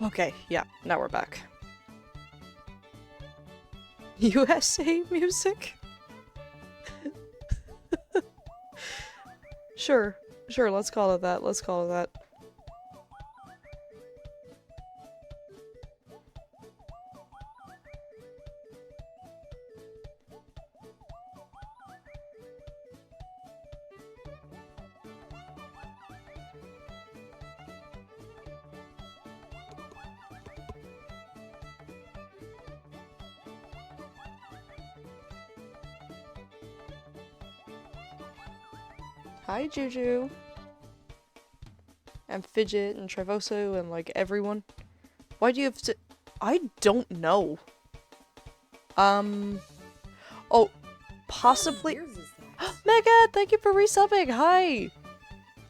Okay, yeah, now we're back. USA music? Sure, sure, let's call it that, let's call it that. Hi, Juju. And Fidget and Trevoso and, like, everyone. Why do you have to- I don't know. Oh, possibly- Mega, thank you for resubbing, hi!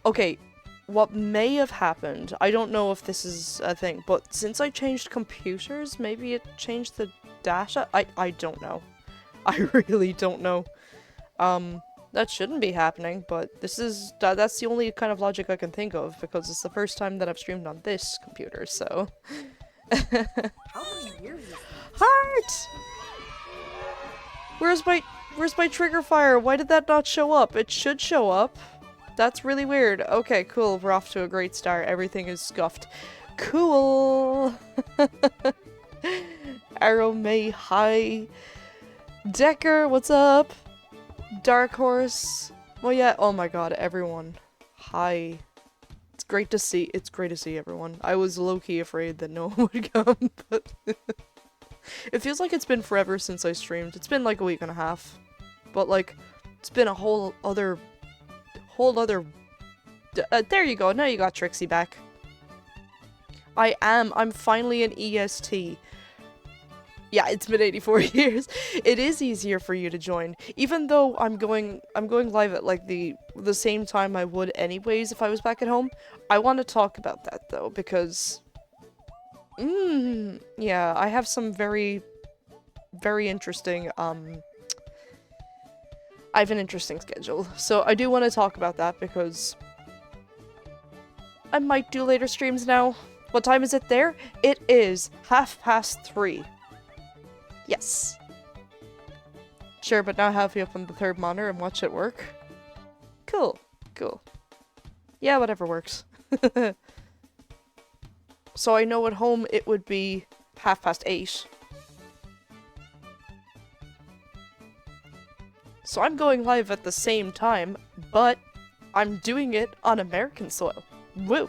Okay, what may have happened, I don't know if this is a thing, but since I changed computers, maybe it changed the data? I don't know. I really don't know. That shouldn't be happening, but this is- that's the only kind of logic I can think of, because it's the first time that I've streamed on this computer, so... How many years is that? Heart! Where's my trigger fire? Why did that not show up? It should show up. That's really weird. Okay, cool. We're off to a great start. Everything is scuffed. Cool! Arrow May, hi. Decker, what's up? Dark Horse. Well, yeah. Oh my god, everyone. Hi. It's great to see everyone. I was low-key afraid that no one would come, but it feels like it's been forever since I streamed. It's been like a week and a half. But like, it's been a whole other there you go. Now you got Trixie back. I'm finally an EST. Yeah, it's been 84 years. It is easier for you to join, even though I'm going live at like the same time I would anyways if I was back at home. I want to talk about that though because yeah, I have some very interesting I have an interesting schedule. So I do want to talk about that because I might do later streams now. What time is it there? It is 3:30. Yes. Sure, but now I have you up on the third monitor and watch it work. Cool. Cool. Yeah, whatever works. So I know at home it would be 8:30. So I'm going live at the same time, but I'm doing it on American soil. Woo!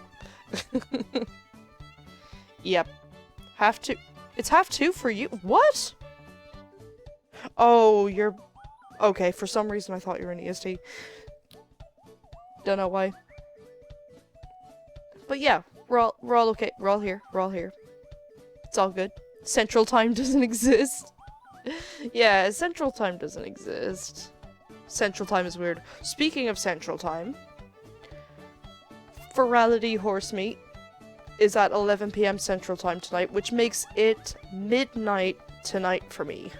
Yep. It's 2:30 for you. What? Oh, you're... Okay, for some reason I thought you were an EST. Don't know why. But yeah, we're all okay. We're all here. It's all good. Central Time doesn't exist. Yeah, Central Time doesn't exist. Central Time is weird. Speaking of Central Time, Ferality Horsemeat is at 11 p.m. Central Time tonight, which makes it midnight tonight for me.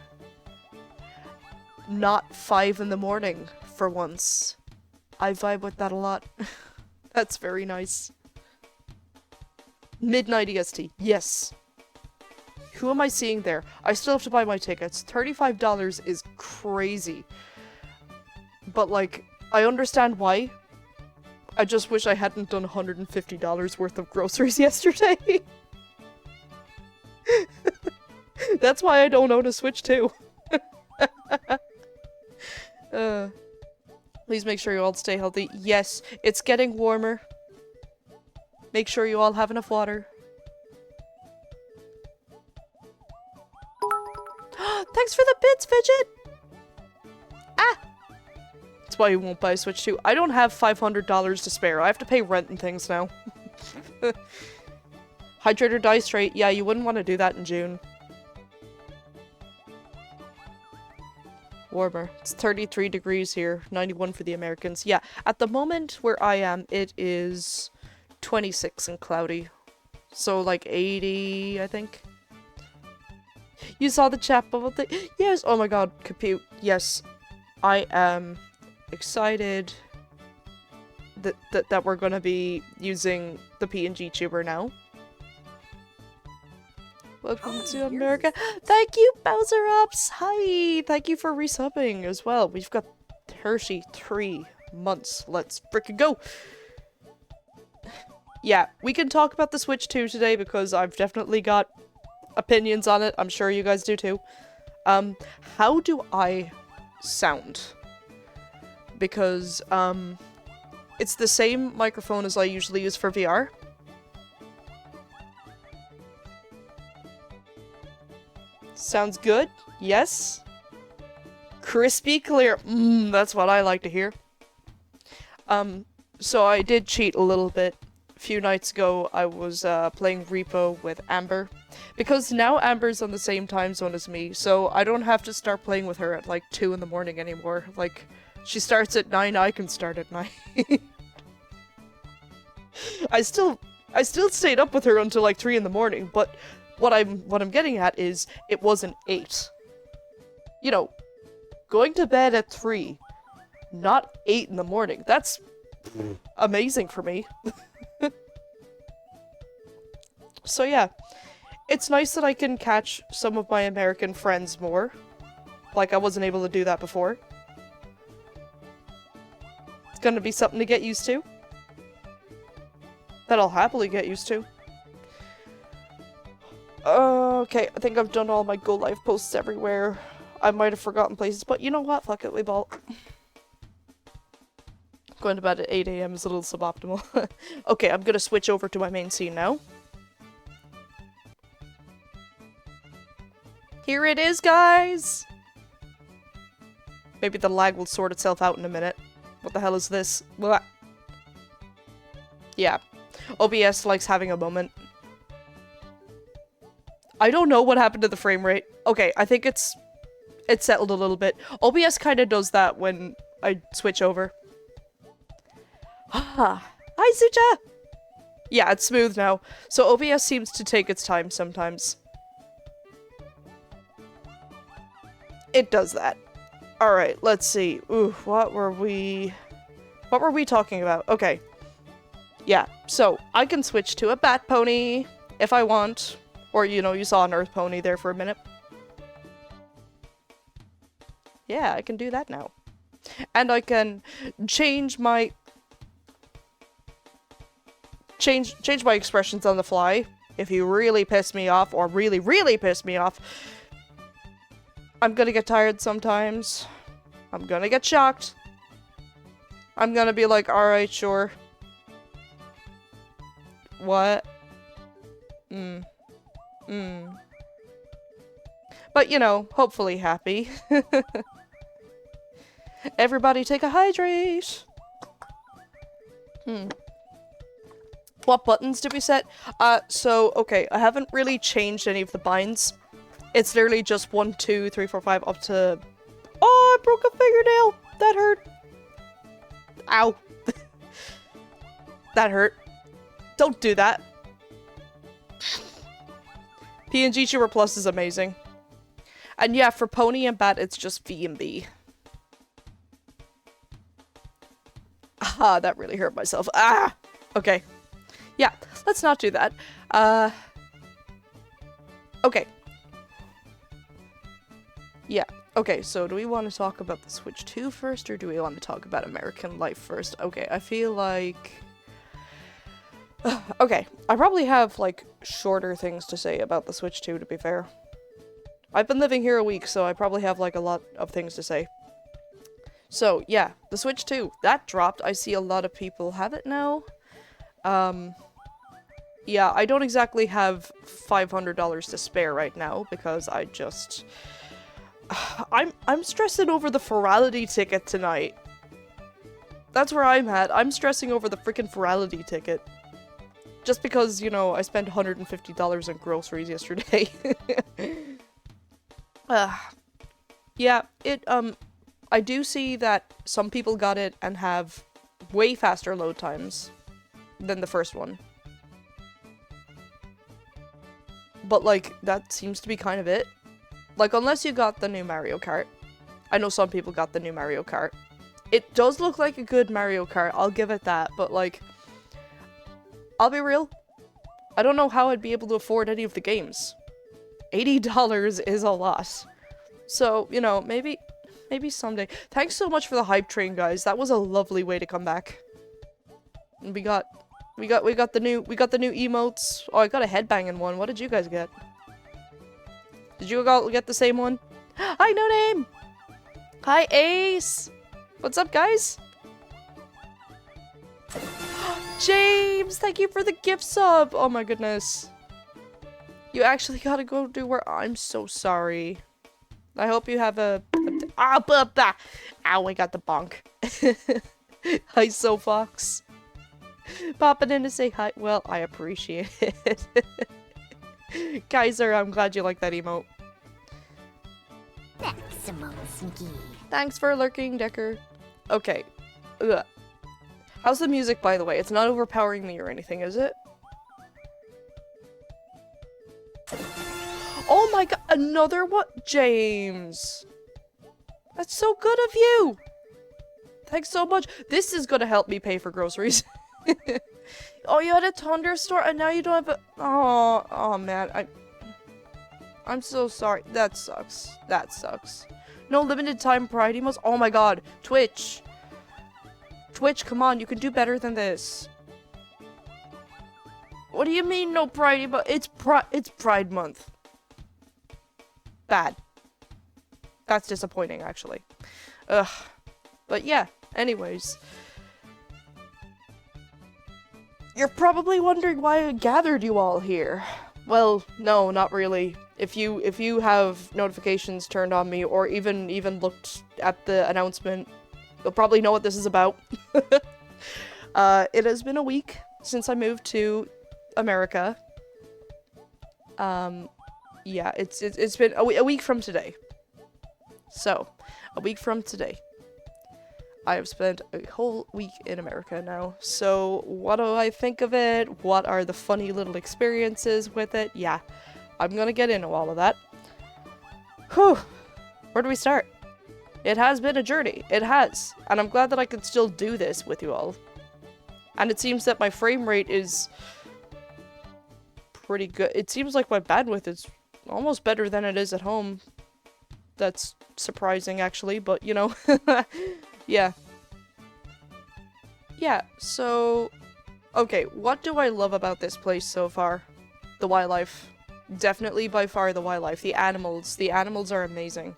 Not 5 in the morning, for once. I vibe with that a lot. That's very nice. Midnight EST, yes. Who am I seeing there? I still have to buy my tickets. $35 is crazy. But, like, I understand why. I just wish I hadn't done $150 worth of groceries yesterday. That's why I don't own a Switch 2. Please make sure you all stay healthy. Yes, it's getting warmer. Make sure you all have enough water. Thanks for the bits, Fidget! Ah! That's why you won't buy a Switch 2. I don't have $500 to spare. I have to pay rent and things now. Hydrate or die straight. Yeah, you wouldn't want to do that in June. Warmer. It's 33 degrees here. 91 for the Americans. Yeah, at the moment where I am, it is 26 and cloudy. So, like, 80, I think. You saw the chat bubble thing? Yes! Oh my god, compute. Yes. I am excited that we're gonna be using the PNG tuber now. Welcome to many years America. is that? Thank you, Bowser Ups. Hi. Thank you for resubbing as well. We've got 33 months. Let's frickin' go. Yeah, we can talk about the Switch 2 today because I've definitely got opinions on it. I'm sure you guys do too. How do I sound? Because, it's the same microphone as I usually use for VR. Sounds good? Yes? Crispy clear. That's what I like to hear. So I did cheat a little bit. A few nights ago, I was playing Repo with Amber. Because now Amber's on the same time zone as me, so I don't have to start playing with her at like 2 in the morning anymore. Like, she starts at 9, I can start at 9. I still stayed up with her until like 3 in the morning, but what I'm getting at is it wasn't 8. You know, going to bed at 3, not 8 in the morning. That's amazing for me. So yeah, it's nice that I can catch some of my American friends more. Like, I wasn't able to do that before. It's gonna be something to get used to. That I'll happily get used to. Okay, I think I've done all my Go Live posts everywhere. I might have forgotten places, but you know what? Fuck it, we ball. Going to bed at 8 AM is a little suboptimal. Okay, I'm gonna switch over to my main scene now. Here it is, guys! Maybe the lag will sort itself out in a minute. What the hell is this? Blah. Yeah. OBS likes having a moment. I don't know what happened to the frame rate. Okay, I think it's settled a little bit. OBS kind of does that when I switch over. Ah, hi Sucha! Yeah, it's smooth now. So OBS seems to take its time sometimes. It does that. Alright, let's see. Ooh, what were we talking about? Okay. Yeah, so I can switch to a bat pony if I want. Or, you know, you saw an earth pony there for a minute. Yeah, I can do that now. And I can change my expressions on the fly. If you really piss me off, or really, really piss me off. I'm gonna get tired sometimes. I'm gonna get shocked. I'm gonna be like, alright, sure. What? But, you know, hopefully happy. Everybody take a hydrate! What buttons did we set? So, okay, I haven't really changed any of the binds. It's literally just 1, 2, 3, 4, 5, up to... Oh, I broke a fingernail! That hurt! Ow. That hurt. Don't do that. PNG Tuber Plus is amazing. And yeah, for Pony and Bat, it's just V and B. Ah, that really hurt myself. Ah! Okay. Yeah, let's not do that. Okay. Yeah. Okay, so do we want to talk about the Switch 2 first, or do we want to talk about American life first? Okay, I feel like... Okay, I probably have, like, shorter things to say about the Switch 2, to be fair. I've been living here a week, so I probably have, like, a lot of things to say. So, yeah, the Switch 2, that dropped. I see a lot of people have it now. Yeah, I don't exactly have $500 to spare right now, because I just... I'm stressing over the Ferality ticket tonight. That's where I'm at. I'm stressing over the freaking Ferality ticket. Just because, you know, I spent $150 on groceries yesterday. Yeah, I do see that some people got it and have way faster load times than the first one. But, like, that seems to be kind of it. Like, unless you got the new Mario Kart. I know some people got the new Mario Kart. It does look like a good Mario Kart, I'll give it that, but, like, I'll be real. I don't know how I'd be able to afford any of the games. $80 is a lot. So, you know, maybe someday. Thanks so much for the hype train, guys. That was a lovely way to come back. And we got the new emotes. Oh, I got a headbanging one. What did you guys get? Did you all get the same one? Hi, No Name! Hi, Ace! What's up, guys? James, thank you for the gift sub! Oh my goodness. You actually gotta go do where I'm so sorry. I hope you have a ow, I got the bonk. Hi, Sofox. Popping in to say hi. Well, I appreciate it. Kaiser, I'm glad you like that emote. Thanks for lurking, Decker. Okay. Ugh. How's the music, by the way? It's not overpowering me or anything, is it? Oh my god, another one? James. That's so good of you. Thanks so much. This is gonna help me pay for groceries. Oh, you had a thunderstorm and now you don't have a... Oh man, I'm so sorry. That sucks. That sucks. No limited time pride emotes. Oh my god. Twitch. Twitch, come on. You can do better than this. What do you mean no pride emote? It's Pride Month. Bad. That's disappointing, actually. Ugh. But yeah, anyways. You're probably wondering why I gathered you all here. Well, no, not really. If you have notifications turned on me or even looked at the announcement, you'll probably know what this is about. It has been a week since I moved to America. Yeah, it's been a week from today. So, a week from today. I have spent a whole week in America now. So, what do I think of it? What are the funny little experiences with it? Yeah, I'm gonna get into all of that. Whew. Where do we start? It has been a journey. It has. And I'm glad that I can still do this with you all. And it seems that my frame rate is pretty good. It seems like my bandwidth is almost better than it is at home. That's surprising, actually, but you know. Yeah. Yeah, so... Okay, what do I love about this place so far? The wildlife. Definitely by far the wildlife. The animals. The animals are amazing.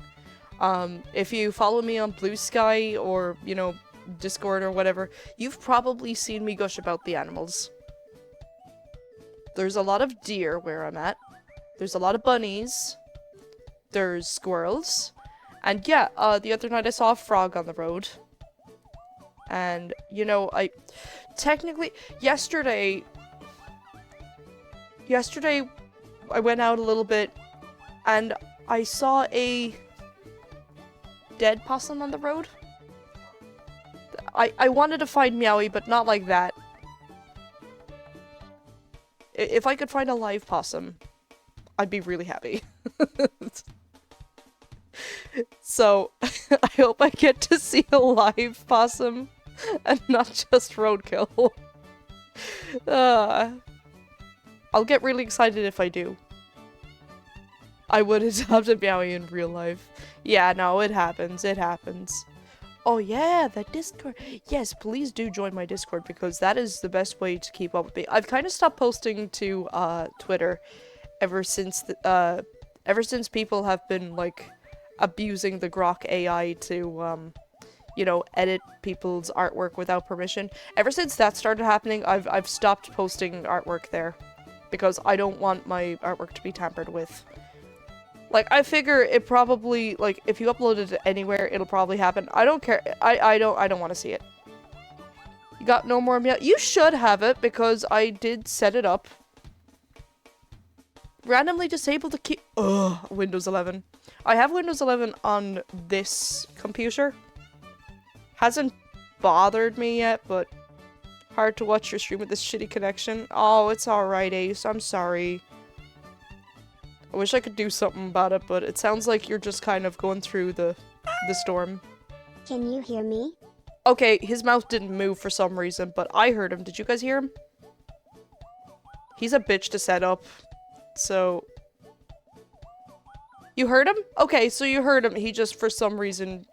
If you follow me on Blue Sky or, you know, Discord or whatever, you've probably seen me gush about the animals. There's a lot of deer where I'm at. There's a lot of bunnies. There's squirrels. And yeah, the other night I saw a frog on the road. And, you know, technically, yesterday I went out a little bit and I saw a dead possum on the road. I wanted to find Meowie, but not like that. If I could find a live possum, I'd be really happy. So, I hope I get to see a live possum and not just roadkill. I'll get really excited if I do. I would adopt a Meowie in real life. Yeah, no, it happens. It happens. Oh yeah, that Discord. Yes, please do join my Discord because that is the best way to keep up with me. I've kind of stopped posting to Twitter ever since people have been like abusing the Grok AI to you know, edit people's artwork without permission. Ever since that started happening, I've stopped posting artwork there because I don't want my artwork to be tampered with. Like, I figure it probably, like, if you upload it anywhere, it'll probably happen. I don't care. I don't want to see it. You got no more meow? You should have it, because I did set it up. Randomly disable the key. Ugh, Windows 11. I have Windows 11 on this computer. Hasn't bothered me yet, but hard to watch your stream with this shitty connection. Oh, it's alright, Ace. I'm sorry. I wish I could do something about it, but it sounds like you're just kind of going through the storm. Can you hear me? Okay, his mouth didn't move for some reason, but I heard him. Did you guys hear him? He's a bitch to set up, so... You heard him? Okay, so you heard him. He just, for some reason,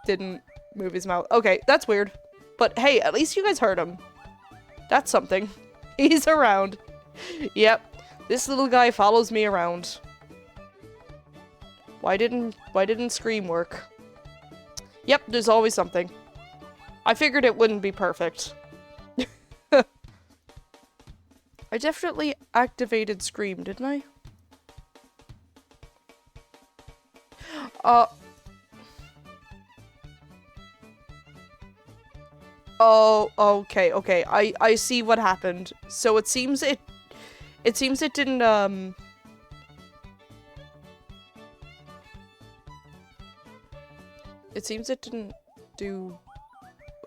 didn't move his mouth. Okay, that's weird. But hey, at least you guys heard him. That's something. He's around. Yep. This little guy follows me around. Why didn't Scream work? Yep, there's always something. I figured it wouldn't be perfect. I definitely activated Scream, didn't I? Oh, okay, okay. I see what happened. So it seems it didn't, it seems it didn't do...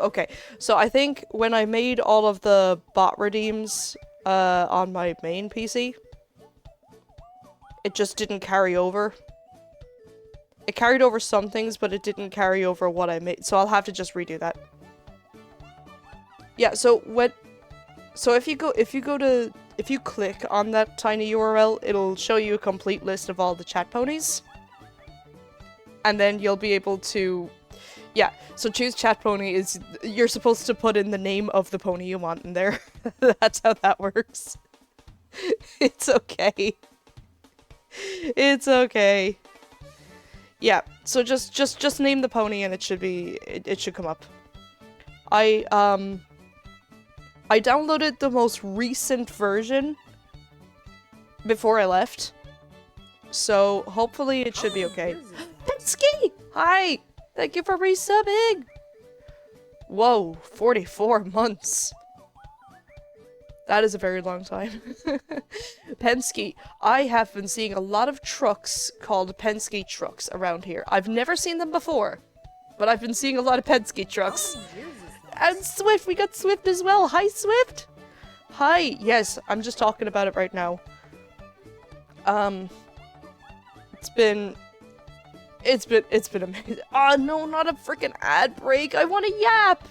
Okay, so I think when I made all of the bot redeems, on my main PC, it just didn't carry over. It carried over some things, but it didn't carry over what I made, so I'll have to just redo that. Yeah, so if you click on that tiny URL, it'll show you a complete list of all the chat ponies. And then you'll be able to, yeah, so choose chat pony is, you're supposed to put in the name of the pony you want in there. That's how that works. It's okay. It's okay. Yeah, so just name the pony and it should be, it should come up. I downloaded the most recent version before I left, so hopefully it should be okay. Pensky! Hi! Thank you for resubbing! Whoa, 44 months. That is a very long time. Penske. I have been seeing a lot of trucks called Penske trucks around here. I've never seen them before, but I've been seeing a lot of Penske trucks. And Swift, we got Swift as well. Hi, Swift. Hi. Yes, I'm just talking about it right now. It's been amazing. Oh no, not a freaking ad break. I want a yap.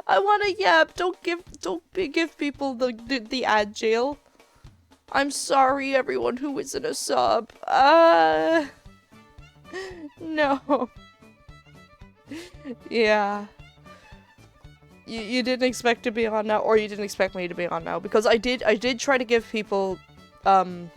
I want a yap. Don't give people the ad jail. I'm sorry, everyone who isn't a sub. No. Yeah. You didn't expect to be on now, or you didn't expect me to be on now, because I did try to give people, I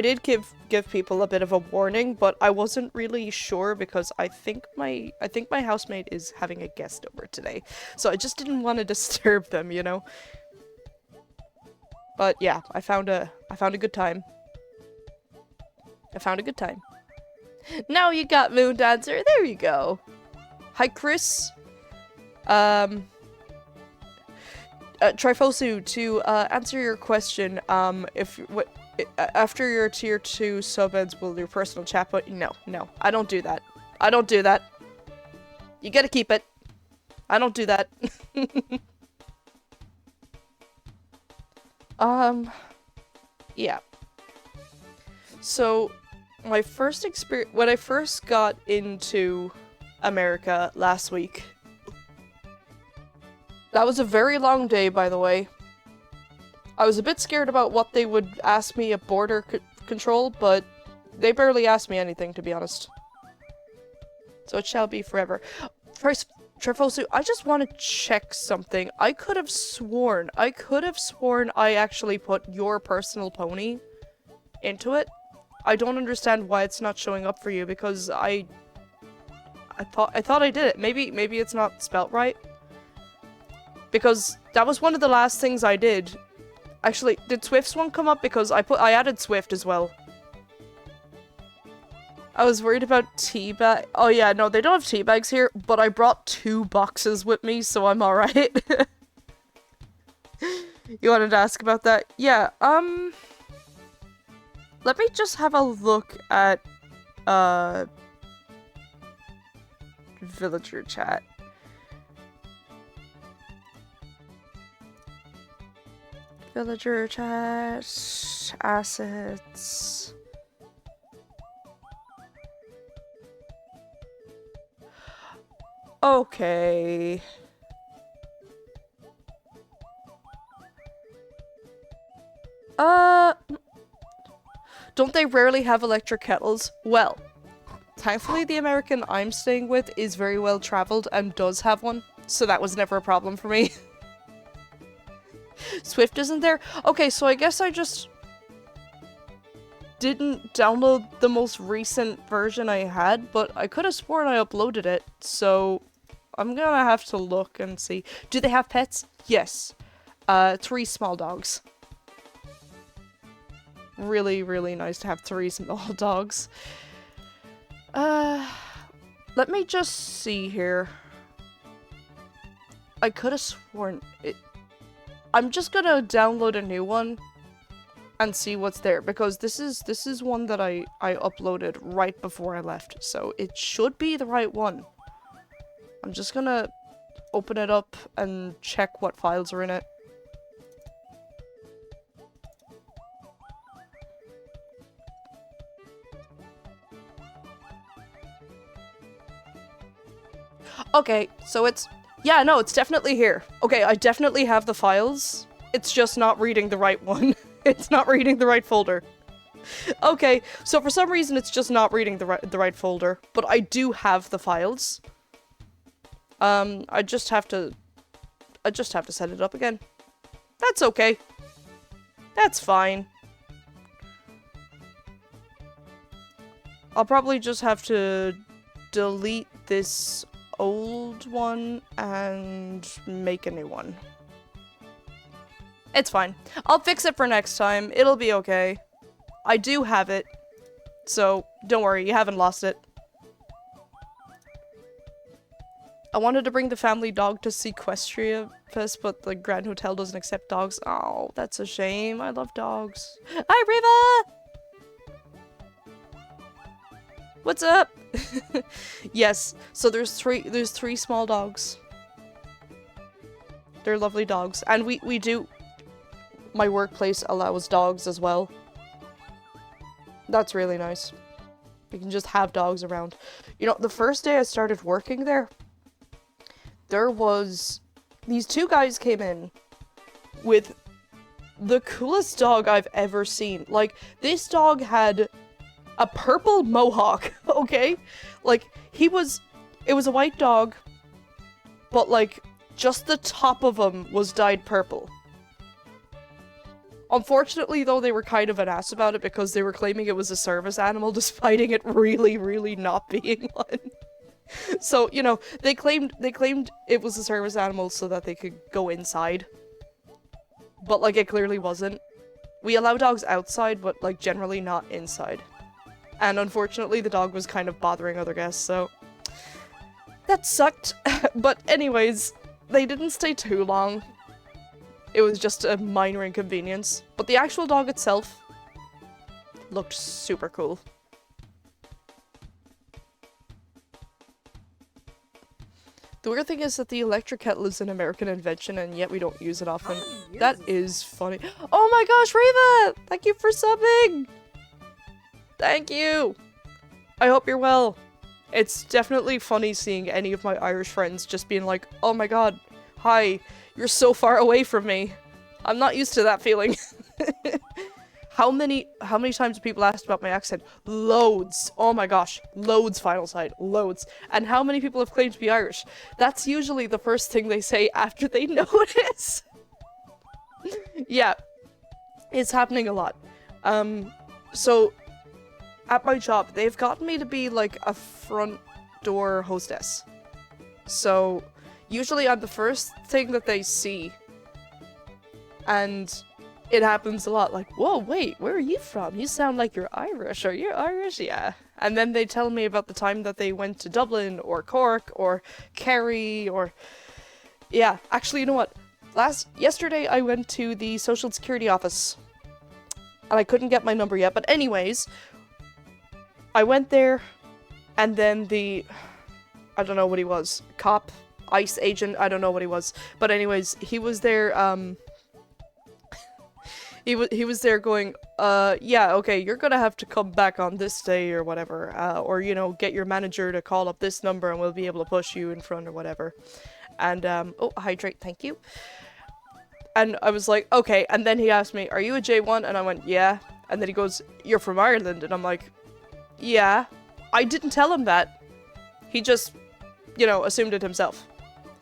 did give people a bit of a warning, but I wasn't really sure because I think my housemate is having a guest over today, so I just didn't want to disturb them, you know. But yeah, I found a good time. I found a good time. Now you got Moon Dancer. There you go. Hi, Chris. Trifosu, to answer your question, after your tier 2 sub-eds, will your personal chat, but no, I don't do that. I don't do that. You gotta keep it. I don't do that. Yeah. So, my first experience, when I first got into America last week, that was a very long day, by the way. I was a bit scared about what they would ask me at border control, but they barely asked me anything, to be honest. So it shall be forever. First, Trefosu, I just want to check something. I could have sworn I actually put your personal pony into it. I don't understand why it's not showing up for you, because I thought I did it. Maybe it's not spelt right. Because that was one of the last things I did. Actually, did Swift's one come up? Because I added Swift as well. I was worried about tea bag. Oh yeah, no, they don't have tea bags here, but I brought 2 boxes with me, so I'm alright. You wanted to ask about that? Yeah, let me just have a look at, villager chat. Villager chat, assets. Okay. Don't they rarely have electric kettles? Well, thankfully the American I'm staying with is very well traveled and does have one, so that was never a problem for me. Swift isn't there? Okay, so I guess I just didn't download the most recent version I had, but I could have sworn I uploaded it, so I'm gonna have to look and see. Do they have pets? Yes. 3 small dogs. Really, really nice to have 3 small dogs. Let me just see here. I could have sworn it. I'm just gonna download a new one and see what's there, because this is one that I uploaded right before I left, so it should be the right one. I'm just gonna open it up and check what files are in it. Okay, so it's... Yeah, no, it's definitely here. Okay, I definitely have the files. It's just not reading the right one. It's not reading the right folder. Okay, so for some reason it's just not reading the right folder, but I do have the files. I just have to set it up again. That's okay. That's fine. I'll probably just have to delete this old one and make a new one. It's fine. I'll fix it for next time. It'll be okay. I do have it, so don't worry, you haven't lost it. I wanted to bring the family dog to Sequestria Fest, but the Grand Hotel doesn't accept dogs. Oh, that's a shame. I love dogs. Hi, Riva! What's up? Yes, so there's three small dogs. They're lovely dogs. And we do... My workplace allows dogs as well. That's really nice. You can just have dogs around. You know, the first day I started working there, there was... These 2 guys came in with the coolest dog I've ever seen. Like, this dog had a purple mohawk, okay? Like, it was a white dog, but like, just the top of him was dyed purple. Unfortunately, though, they were kind of an ass about it because they were claiming it was a service animal, despite it really, really not being one. So, you know, they claimed it was a service animal so that they could go inside. But, like, it clearly wasn't. We allow dogs outside, but, like, generally not inside. And unfortunately, the dog was kind of bothering other guests, so... That sucked. But anyways, they didn't stay too long. It was just a minor inconvenience. But the actual dog itself looked super cool. The weird thing is that the electric kettle is an American invention, and yet we don't use it often. That is funny. Oh my gosh, Reva! Thank you for subbing! Thank you! I hope you're well. It's definitely funny seeing any of my Irish friends just being like, oh my god, hi, you're so far away from me. I'm not used to that feeling. How many times have people asked about my accent? Loads. Oh my gosh. Loads, Final Side. Loads. And how many people have claimed to be Irish? That's usually the first thing they say after they notice. Yeah. It's happening a lot. So, at my job, they've gotten me to be like a front door hostess. So, usually I'm the first thing that they see. And it happens a lot, like, whoa, wait, where are you from? You sound like you're Irish. Are you Irish? Yeah. And then they tell me about the time that they went to Dublin, or Cork, or Kerry, or... Yeah, actually, you know what? Yesterday I went to the Social Security office. And I couldn't get my number yet, but anyways... I went there, and then I don't know what he was. Cop? ICE agent? I don't know what he was. But anyways, he was there, He was there going, yeah, okay, you're gonna have to come back on this day or whatever, or, you know, get your manager to call up this number and we'll be able to push you in front or whatever. And, oh, hydrate, thank you. And I was like, okay, and then he asked me, are you a J1? And I went, yeah. And then he goes, "You're from Ireland," and I'm like, "Yeah." I didn't tell him that. He just, you know, assumed it himself.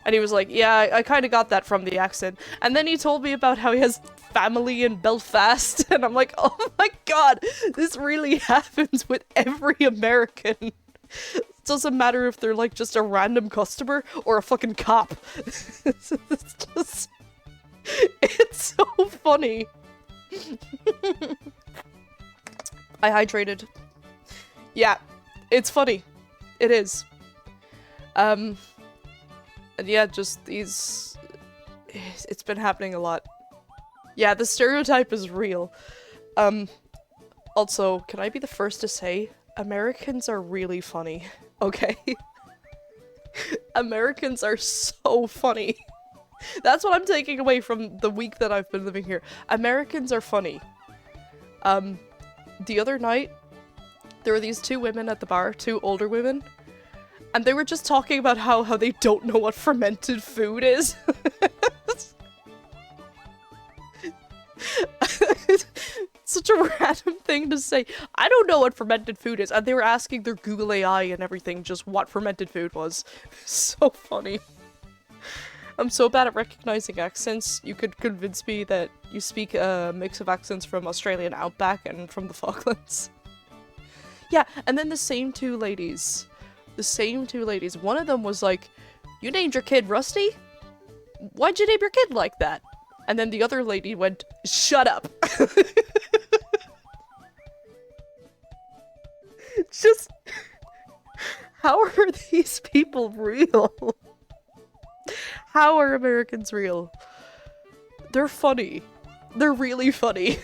And he was like, "Yeah, I kind of got that from the accent." And then he told me about how he has family in Belfast, and I'm like, "Oh my god, this really happens with every American." It doesn't matter if they're like just a random customer or a fucking cop. It's just, it's so funny. I hydrated. Yeah, it's funny. It is. And yeah, just these... It's been happening a lot. Yeah, the stereotype is real. Also, can I be the first to say, Americans are really funny, okay? Americans are so funny. That's what I'm taking away from the week that I've been living here. Americans are funny. The other night, there were these two women at the bar, two older women, and they were just talking about how they don't know what fermented food is. Such a random thing to say. I don't know what fermented food is. And they were asking their Google AI and everything just what fermented food was. So funny. I'm so bad at recognizing accents. You could convince me that you speak a mix of accents from Australian outback and from the Falklands. Yeah, and then the same two ladies. One of them was like, "You named your kid Rusty? Why'd you name your kid like that?" And then the other lady went, "Shut up." Just, how are these people real? How are Americans real? They're funny. They're really funny.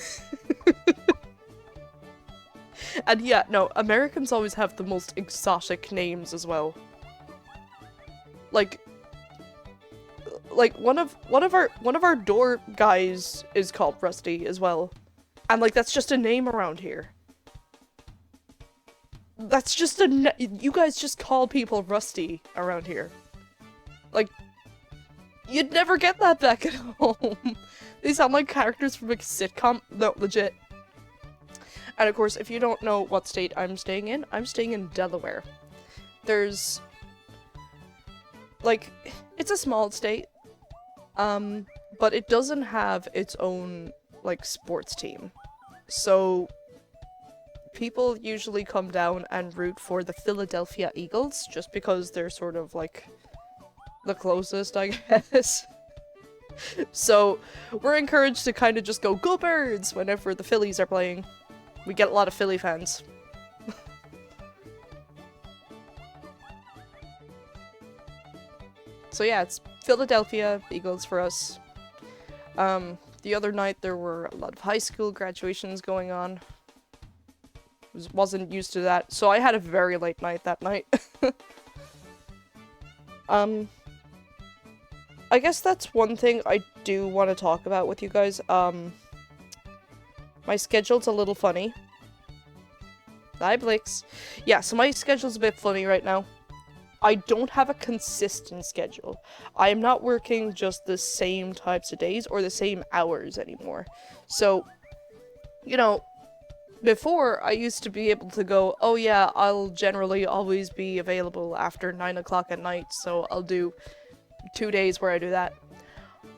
And yeah, no, Americans always have the most exotic names as well. Like one of our door guys is called Rusty as well. And like that's just a name around here. That's just you guys just call people Rusty around here. Like, you'd never get that back at home. They sound like characters from a sitcom. No, legit. And of course, if you don't know what state I'm staying in Delaware. There's, like, it's a small state, but it doesn't have its own, like, sports team. So, people usually come down and root for the Philadelphia Eagles, just because they're sort of, like, the closest, I guess. So, we're encouraged to kind of just go Birds whenever the Phillies are playing. We get a lot of Philly fans. So yeah, it's Philadelphia Eagles for us. The other night there were a lot of high school graduations going on. Wasn't used to that, so I had a very late night that night. I guess that's one thing I do want to talk about with you guys. My schedule's a little funny. Hi, Blix. Yeah, so my schedule's a bit funny right now. I don't have a consistent schedule. I am not working just the same types of days or the same hours anymore. So, you know, before I used to be able to go, oh yeah, I'll generally always be available after 9 o'clock at night, so I'll do 2 days where I do that.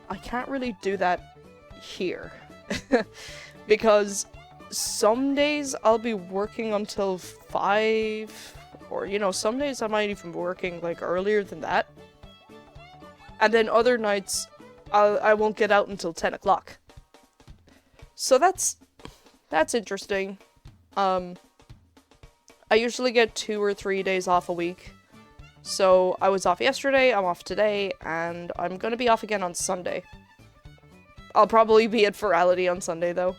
I can't really do that here. Because some days I'll be working until 5, or, you know, some days I might even be working, like, earlier than that. And then other nights, I won't get out until 10 o'clock. So that's interesting. I usually get 2 or 3 days off a week. So I was off yesterday, I'm off today, and I'm gonna be off again on Sunday. I'll probably be at Virality on Sunday, though.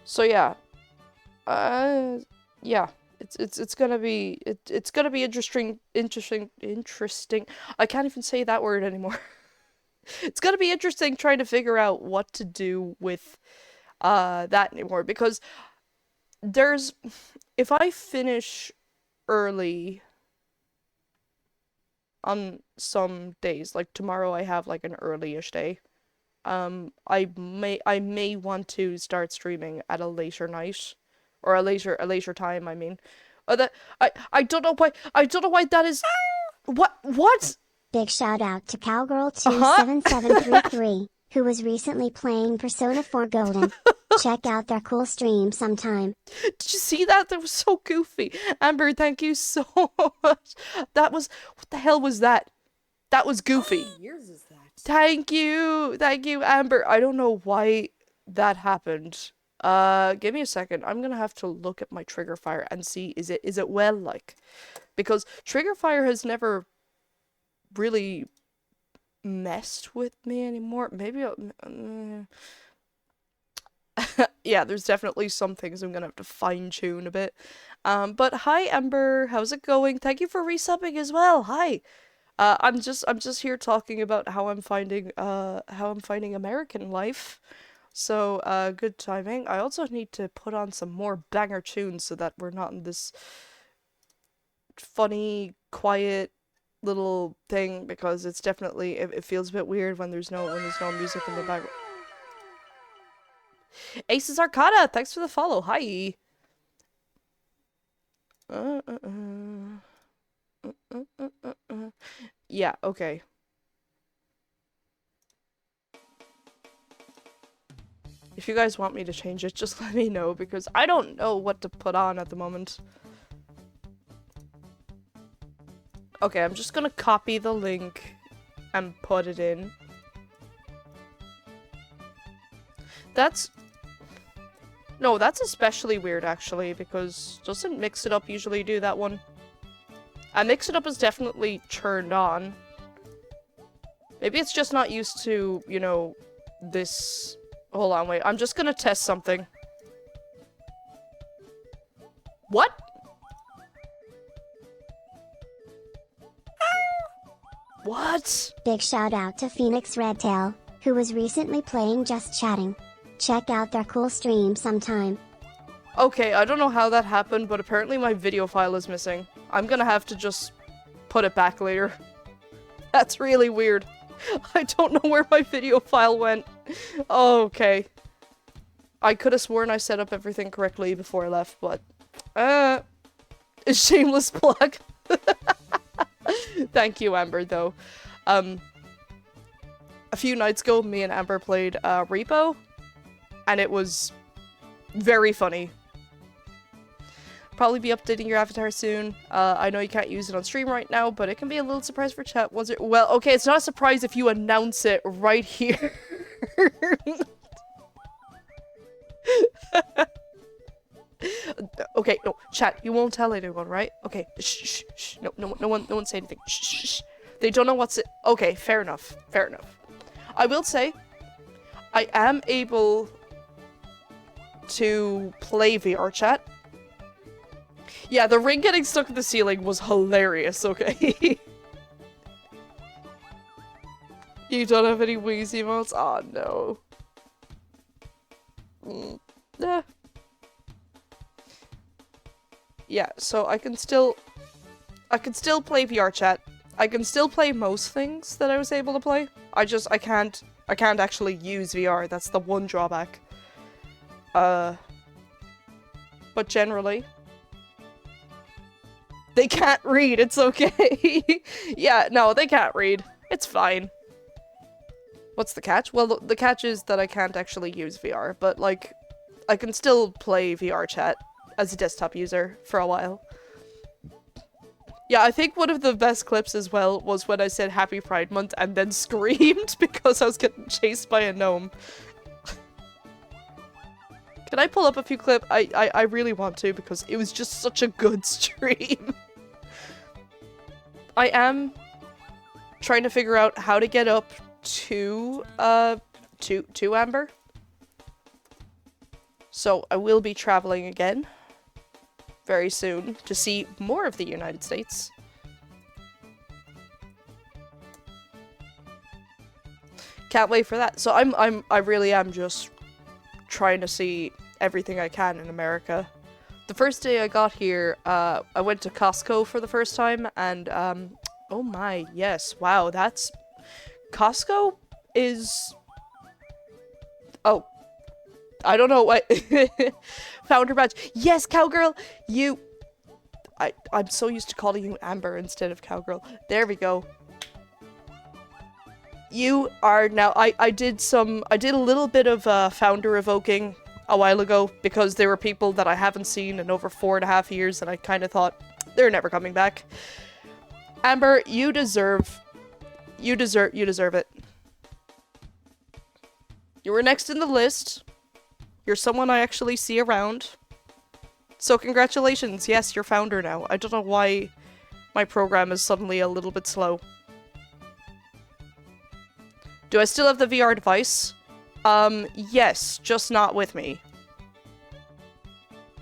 So yeah. Yeah. It's gonna be interesting. I can't even say that word anymore. It's gonna be interesting trying to figure out what to do with that anymore, because if I finish early on some days, like tomorrow I have like an early-ish day, I may want to start streaming at a later night, or a later time. I mean, that I don't know why that is. What? Big shout out to Uh-huh. Cowgirl27733, who was recently playing Persona 4 Golden. Check out their cool stream sometime. Did you see that? That was so goofy. Amber, thank you so much. What the hell was that? That was goofy. How many years is that? Thank you, Amber. I don't know why that happened. Give me a second. I'm gonna have to look at my trigger fire and see is it well like, because trigger fire has never really messed with me anymore. Maybe yeah, there's definitely some things I'm gonna have to fine tune a bit. But hi Amber, how's it going? Thank you for resubbing as well. Hi. I'm just here talking about how I'm finding American life. So, good timing. I also need to put on some more banger tunes so that we're not in this funny, quiet little thing, because it's definitely it feels a bit weird when there's no music in the background. Aces Arcada, thanks for the follow. Hi. Uh, uh, Yeah, okay. If you guys want me to change it, just let me know, because I don't know what to put on at the moment. Okay, I'm just gonna copy the link and put it in. No, that's especially weird, actually, because doesn't Mix It Up usually do that one? Mix It Up is definitely turned on. Maybe it's just not used to, you know, this... Hold on, wait. I'm just gonna test something. What? What? Big shout out to Phoenix Redtail, who was recently playing Just Chatting. Check out their cool stream sometime. Okay, I don't know how that happened, but apparently my video file is missing. I'm gonna have to just put it back later. That's really weird. I don't know where my video file went. Okay. I could have sworn I set up everything correctly before I left, but... a shameless plug. Thank you, Amber, though. A few nights ago, me and Amber played Repo, and it was very funny. Probably be updating your avatar soon. I know you can't use it on stream right now, but it can be a little surprise for chat. Was it? Well, okay, it's not a surprise if you announce it right here. Okay, no, chat, you won't tell anyone, right? Okay, shh, shh, shh. No one say anything. Shh, shh, shh. They don't know what's it. Okay, fair enough. Fair enough. I will say, I am able to play VR chat. Yeah, the ring getting stuck in the ceiling was hilarious, okay? You don't have any Wheezy emotes? Oh, no. Nah. Yeah, so I can still play VR chat. I can still play most things that I was able to play. I can't actually use VR. That's the one drawback. But generally, they can't read. It's okay. Yeah, no, they can't read. It's fine. What's the catch? Well, the catch is that I can't actually use VR, but, like, I can still play VR chat as a desktop user for a while. Yeah, I think one of the best clips as well was when I said Happy Pride Month and then screamed because I was getting chased by a gnome. Can I pull up a few clips? I really want to, because it was just such a good stream. I am trying to figure out how to get up to Amber. So I will be traveling again very soon to see more of the United States. Can't wait for that. So I really am just trying to see everything I can in America. The first day I got here, I went to Costco for the first time, and oh my, yes, wow, Costco is Oh. I don't know what. Founder badge. Yes, Cowgirl! I'm so used to calling you Amber instead of Cowgirl. There we go. You are now. I did a little bit of founder evoking a while ago because there were people that I haven't seen in over 4.5 years and I kind of thought they're never coming back. Amber, you deserve it. You were next in the list. You're someone I actually see around. So congratulations. Yes, you're founder now. I don't know why my program is suddenly a little bit slow. Do I still have the VR device? Yes, just not with me.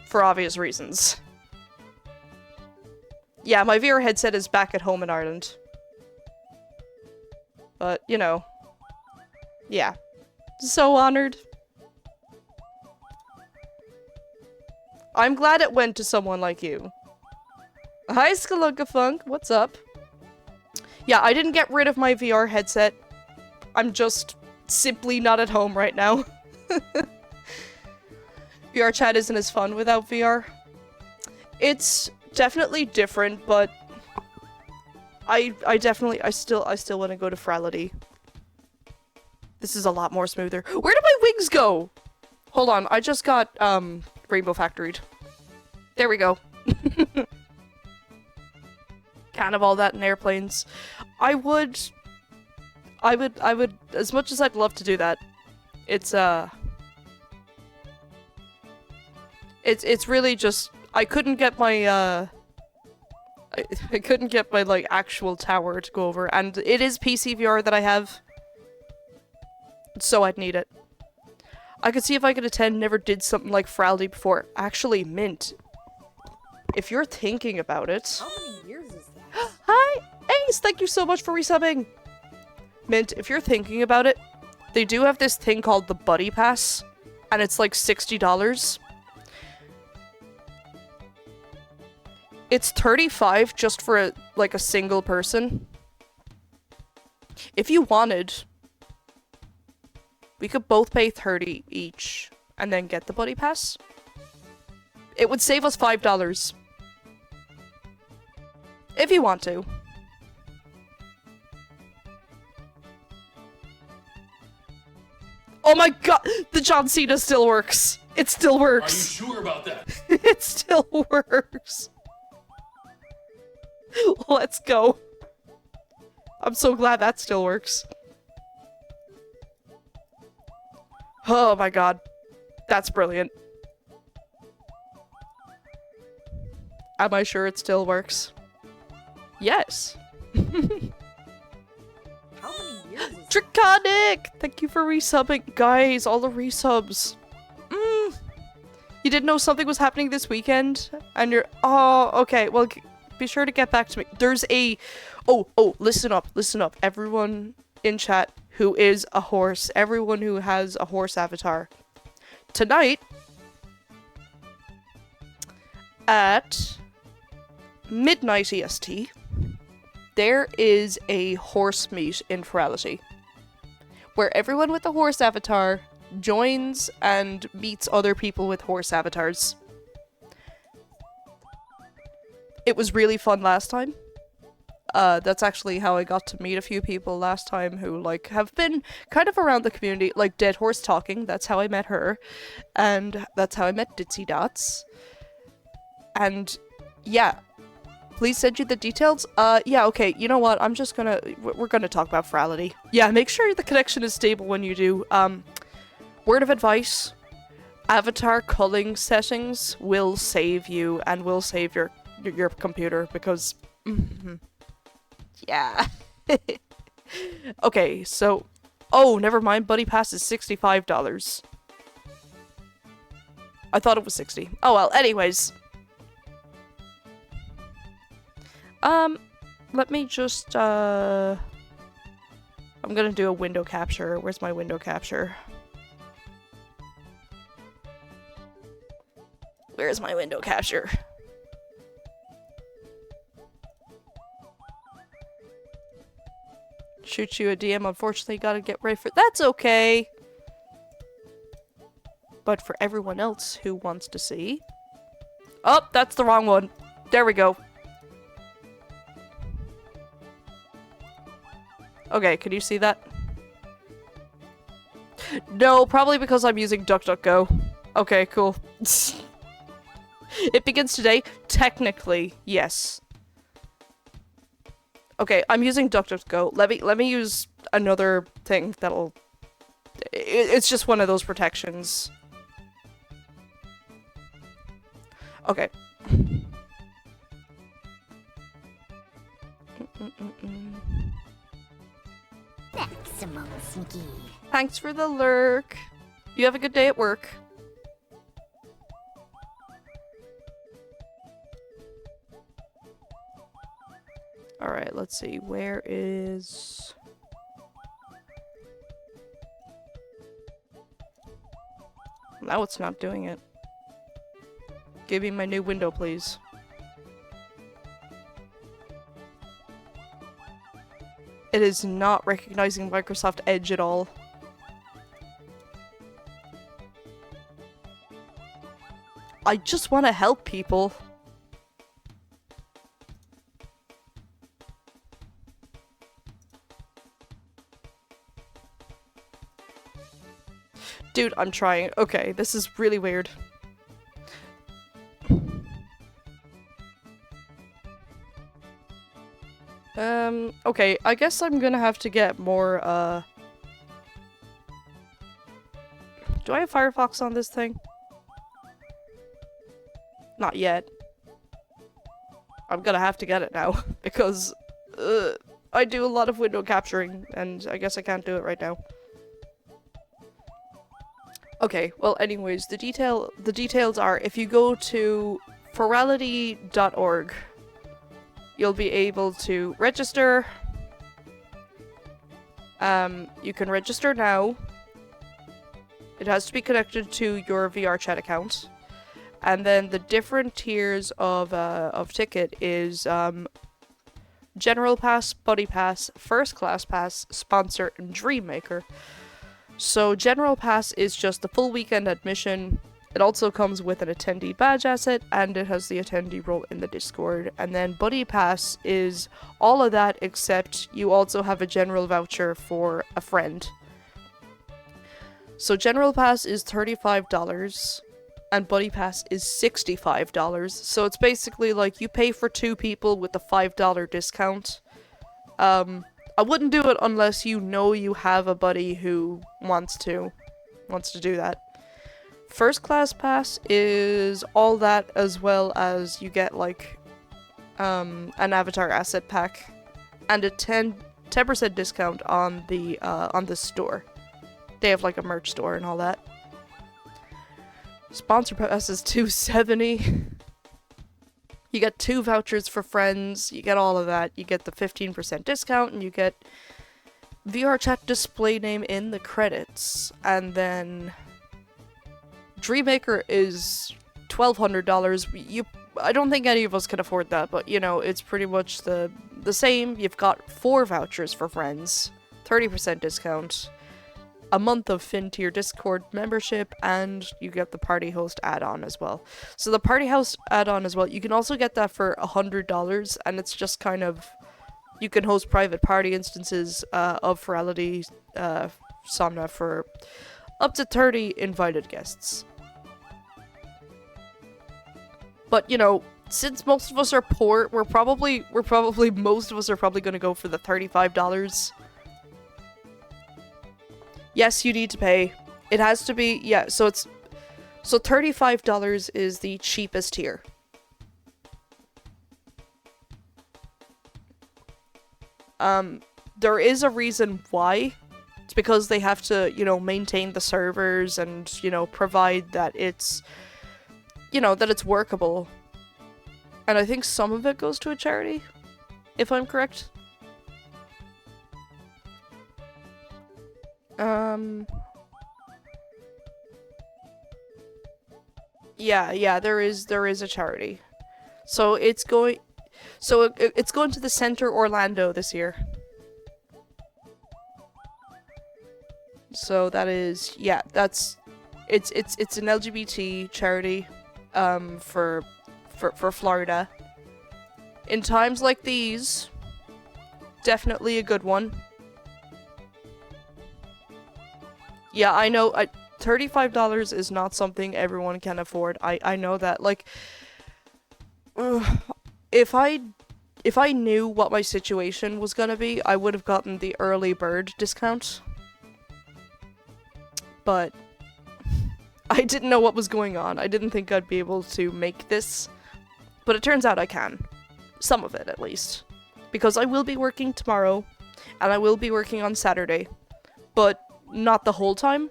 For obvious reasons. Yeah, my VR headset is back at home in Ireland. But, you know. Yeah. So honored. I'm glad it went to someone like you. Hi, Funk. What's up? Yeah, I didn't get rid of my VR headset. I'm just simply not at home right now. VR chat isn't as fun without VR. It's definitely different, but I still want to go to Frality. This is a lot more smoother. Where did my wings go? Hold on, I just got Rainbow Factoried. There we go. Kind of all that in airplanes. I would, as much as I'd love to do that, it's really just, I couldn't get my, I couldn't get my, like, actual tower to go over, and it is PC VR that I have, so I'd need it. I could see if I could attend, never did something like Fraldy before. Actually, Mint, if you're thinking about it... How many years is that? Hi! Ace, thank you so much for resubbing! Mint, if you're thinking about it, they do have this thing called the Buddy Pass, and it's like $60. It's $35 just for a single person. If you wanted, we could both pay $30 each and then get the Buddy Pass. It would save us $5. If you want to. Oh my god! The John Cena still works! It still works! Are you sure about that? It still works! Let's go. I'm so glad that still works. Oh my god. That's brilliant. Am I sure it still works? Yes. How many years is that? Draconic! Thank you for resubbing. Guys, all the resubs. You didn't know something was happening this weekend? And you're... Oh, okay. Well, be sure to get back to me. There's a... Oh, listen up. Listen up. Everyone in chat who is a horse. Everyone who has a horse avatar. Tonight... at... midnight EST... there is a horse meet in Frality. Where everyone with a horse avatar joins and meets other people with horse avatars. It was really fun last time. That's actually how I got to meet a few people last time who, like, have been kind of around the community. Like, Dead Horse Talking, that's how I met her. And that's how I met Ditsy Dots. And, yeah. Please send you the details? Yeah, okay, you know what, we're gonna talk about Frality. Yeah, make sure the connection is stable when you do. Word of advice, avatar culling settings will save you and will save your computer because, yeah. Okay, so, oh, never mind, Buddy Pass is $65. I thought it was 60. Oh well, anyways. Let me just, I'm gonna do a window capture. Where's my window capture? Where's my window capture? Shoot you a DM, unfortunately gotta get ready for- That's okay! but for everyone else who wants to see. Oh, that's the wrong one. There we go. Okay, can you see that? No, probably because I'm using DuckDuckGo. Okay, cool. It begins today? Technically, yes. Okay, I'm using DuckDuckGo. Let me use another thing that'll... It's just one of those protections. Okay. Thanks for the lurk. You have a good day at work. Alright, let's see. Where is... Now it's not doing it. Give me my new window, please. It is not recognizing Microsoft Edge at all. I just want to help people. Dude, I'm trying. Okay, this is really weird. Okay, I guess I'm gonna have to get more, Do I have Firefox on this thing? Not yet. I'm gonna have to get it now, because, I do a lot of window capturing, and I guess I can't do it right now. Okay, well anyways, the details are, if you go to ferality.org, you'll be able to register. You can register now. It has to be connected to your VR chat account. And then the different tiers of ticket is General Pass, Buddy Pass, First Class Pass, Sponsor, and Dream Maker. So General Pass is just the full weekend admission. It also comes with an attendee badge asset, and it has the attendee role in the Discord. And then Buddy Pass is all of that, except you also have a general voucher for a friend. So General Pass is $35, and Buddy Pass is $65. So it's basically like you pay for two people with a $5 discount. I wouldn't do it unless you know you have a buddy who wants to do that. First Class Pass is all that, as well as you get like an avatar asset pack and a 10% discount on the store. They have like a merch store and all that. Sponsor Pass is $270. You get 2 vouchers for friends, you get all of that. You get the 15% discount, and you get VR chat display name in the credits. And then Dreammaker is $1,200. I don't think any of us can afford that, but you know, it's pretty much the same. You've got 4 vouchers for friends, 30% discount, a month of Fin-tier Discord membership, and you get the Party Host add-on as well. So the Party Host add-on as well, you can also get that for $100, and it's just kind of, you can host private party instances of Ferality Somna for up to 30 invited guests. But you know, since most of us are poor, most of us are probably going to go for the $35. Yes, you need to pay. It has to be, yeah, so $35 is the cheapest tier. There is a reason why. It's because they have to, you know, maintain the servers and, you know, provide that it's, you know, that it's workable. And I think some of it goes to a charity, if I'm correct. Yeah, there is a charity. So it's going to the Center Orlando this year. So that is, yeah, It's an LGBT charity, for Florida. In times like these, definitely a good one. Yeah, I know, $35 is not something everyone can afford. I know that. Like, if I knew what my situation was gonna be, I would have gotten the early bird discount. But I didn't know what was going on. I didn't think I'd be able to make this. But it turns out I can. Some of it, at least. Because I will be working tomorrow, and I will be working on Saturday. But not the whole time.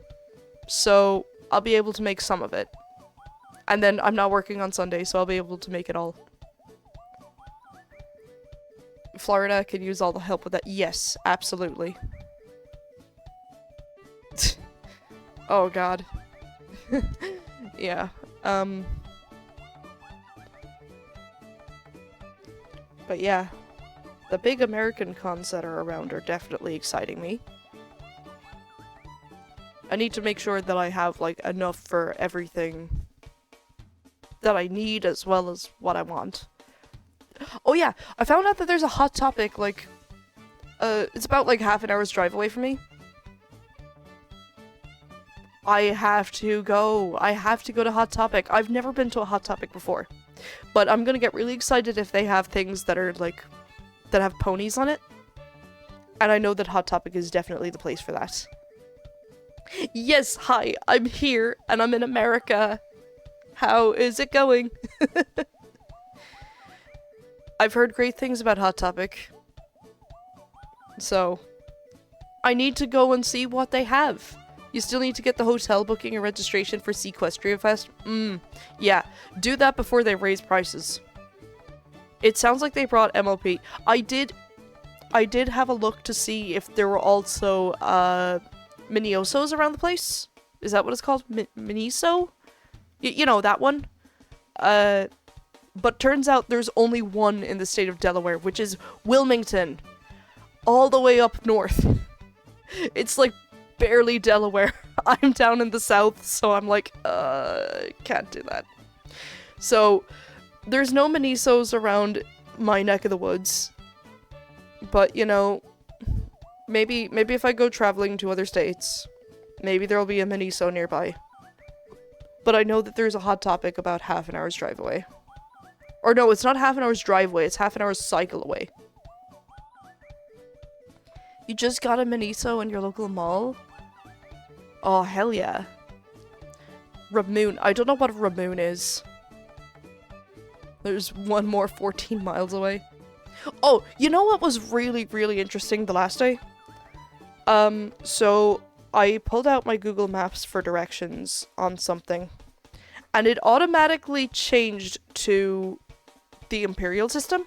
So I'll be able to make some of it. And then I'm not working on Sunday, so I'll be able to make it all. Florida could use all the help with that. Yes, absolutely. Oh god. Yeah. But yeah. The big American cons that are around are definitely exciting me. I need to make sure that I have, like, enough for everything that I need as well as what I want. Oh yeah, I found out that there's a Hot Topic, like, it's about, like, half an hour's drive away from me. I have to go. I have to go to Hot Topic. I've never been to a Hot Topic before. But I'm gonna get really excited if they have things that are, like, that have ponies on it. And I know that Hot Topic is definitely the place for that. Yes, hi, I'm here, and I'm in America. How is it going? I've heard great things about Hot Topic. So, I need to go and see what they have. You still need to get the hotel booking and registration for Sequestria Fest. Yeah, do that before they raise prices. It sounds like they brought MLP. I did have a look to see if there were also, Miniosos around the place? Is that what it's called? Miniso? You know, that one? But turns out there's only one in the state of Delaware, which is Wilmington. All the way up north. It's like barely Delaware. I'm down in the south, so I'm like, can't do that. So, there's no Minisos around my neck of the woods. But, you know, maybe if I go traveling to other states, maybe there'll be a Miniso nearby. But I know that there's a Hot Topic about half an hour's drive away. Or no, it's not half an hour's drive away, it's half an hour's cycle away. You just got a Miniso in your local mall? Oh, hell yeah. Ramoon. I don't know what Ramoon is. There's one more 14 miles away. Oh, you know what was really, really interesting the last day? So I pulled out my Google Maps for directions on something, and it automatically changed to the Imperial system.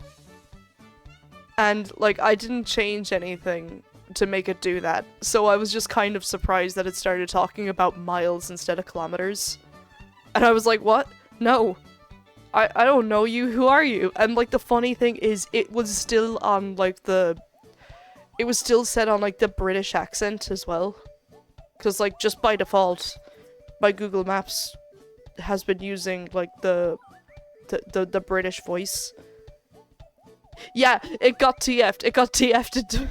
And, like, I didn't change anything to make it do that, so I was just kind of surprised that it started talking about miles instead of kilometers. And I was like, what? No. I don't know you, who are you? And, like, the funny thing is, it was still on, like, it was still set on, like, the British accent as well. Because, like, just by default, my Google Maps has been using, like, the British voice. Yeah, it got TF'd. It got TF'd.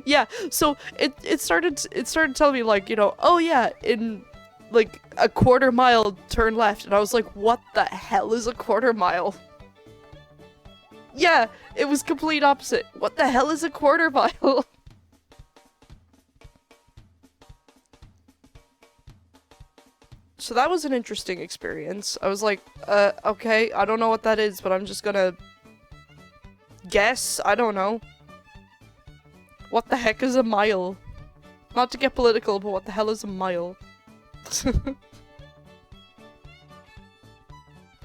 Yeah, so it started telling me, like, you know, oh yeah, in like a quarter mile turn left, and I was like, what the hell is a quarter mile? Yeah, it was complete opposite. What the hell is a quarter mile? So that was an interesting experience. I was like, okay, I don't know what that is, but I'm just gonna guess. I don't know. What the heck is a mile? Not to get political, but what the hell is a mile?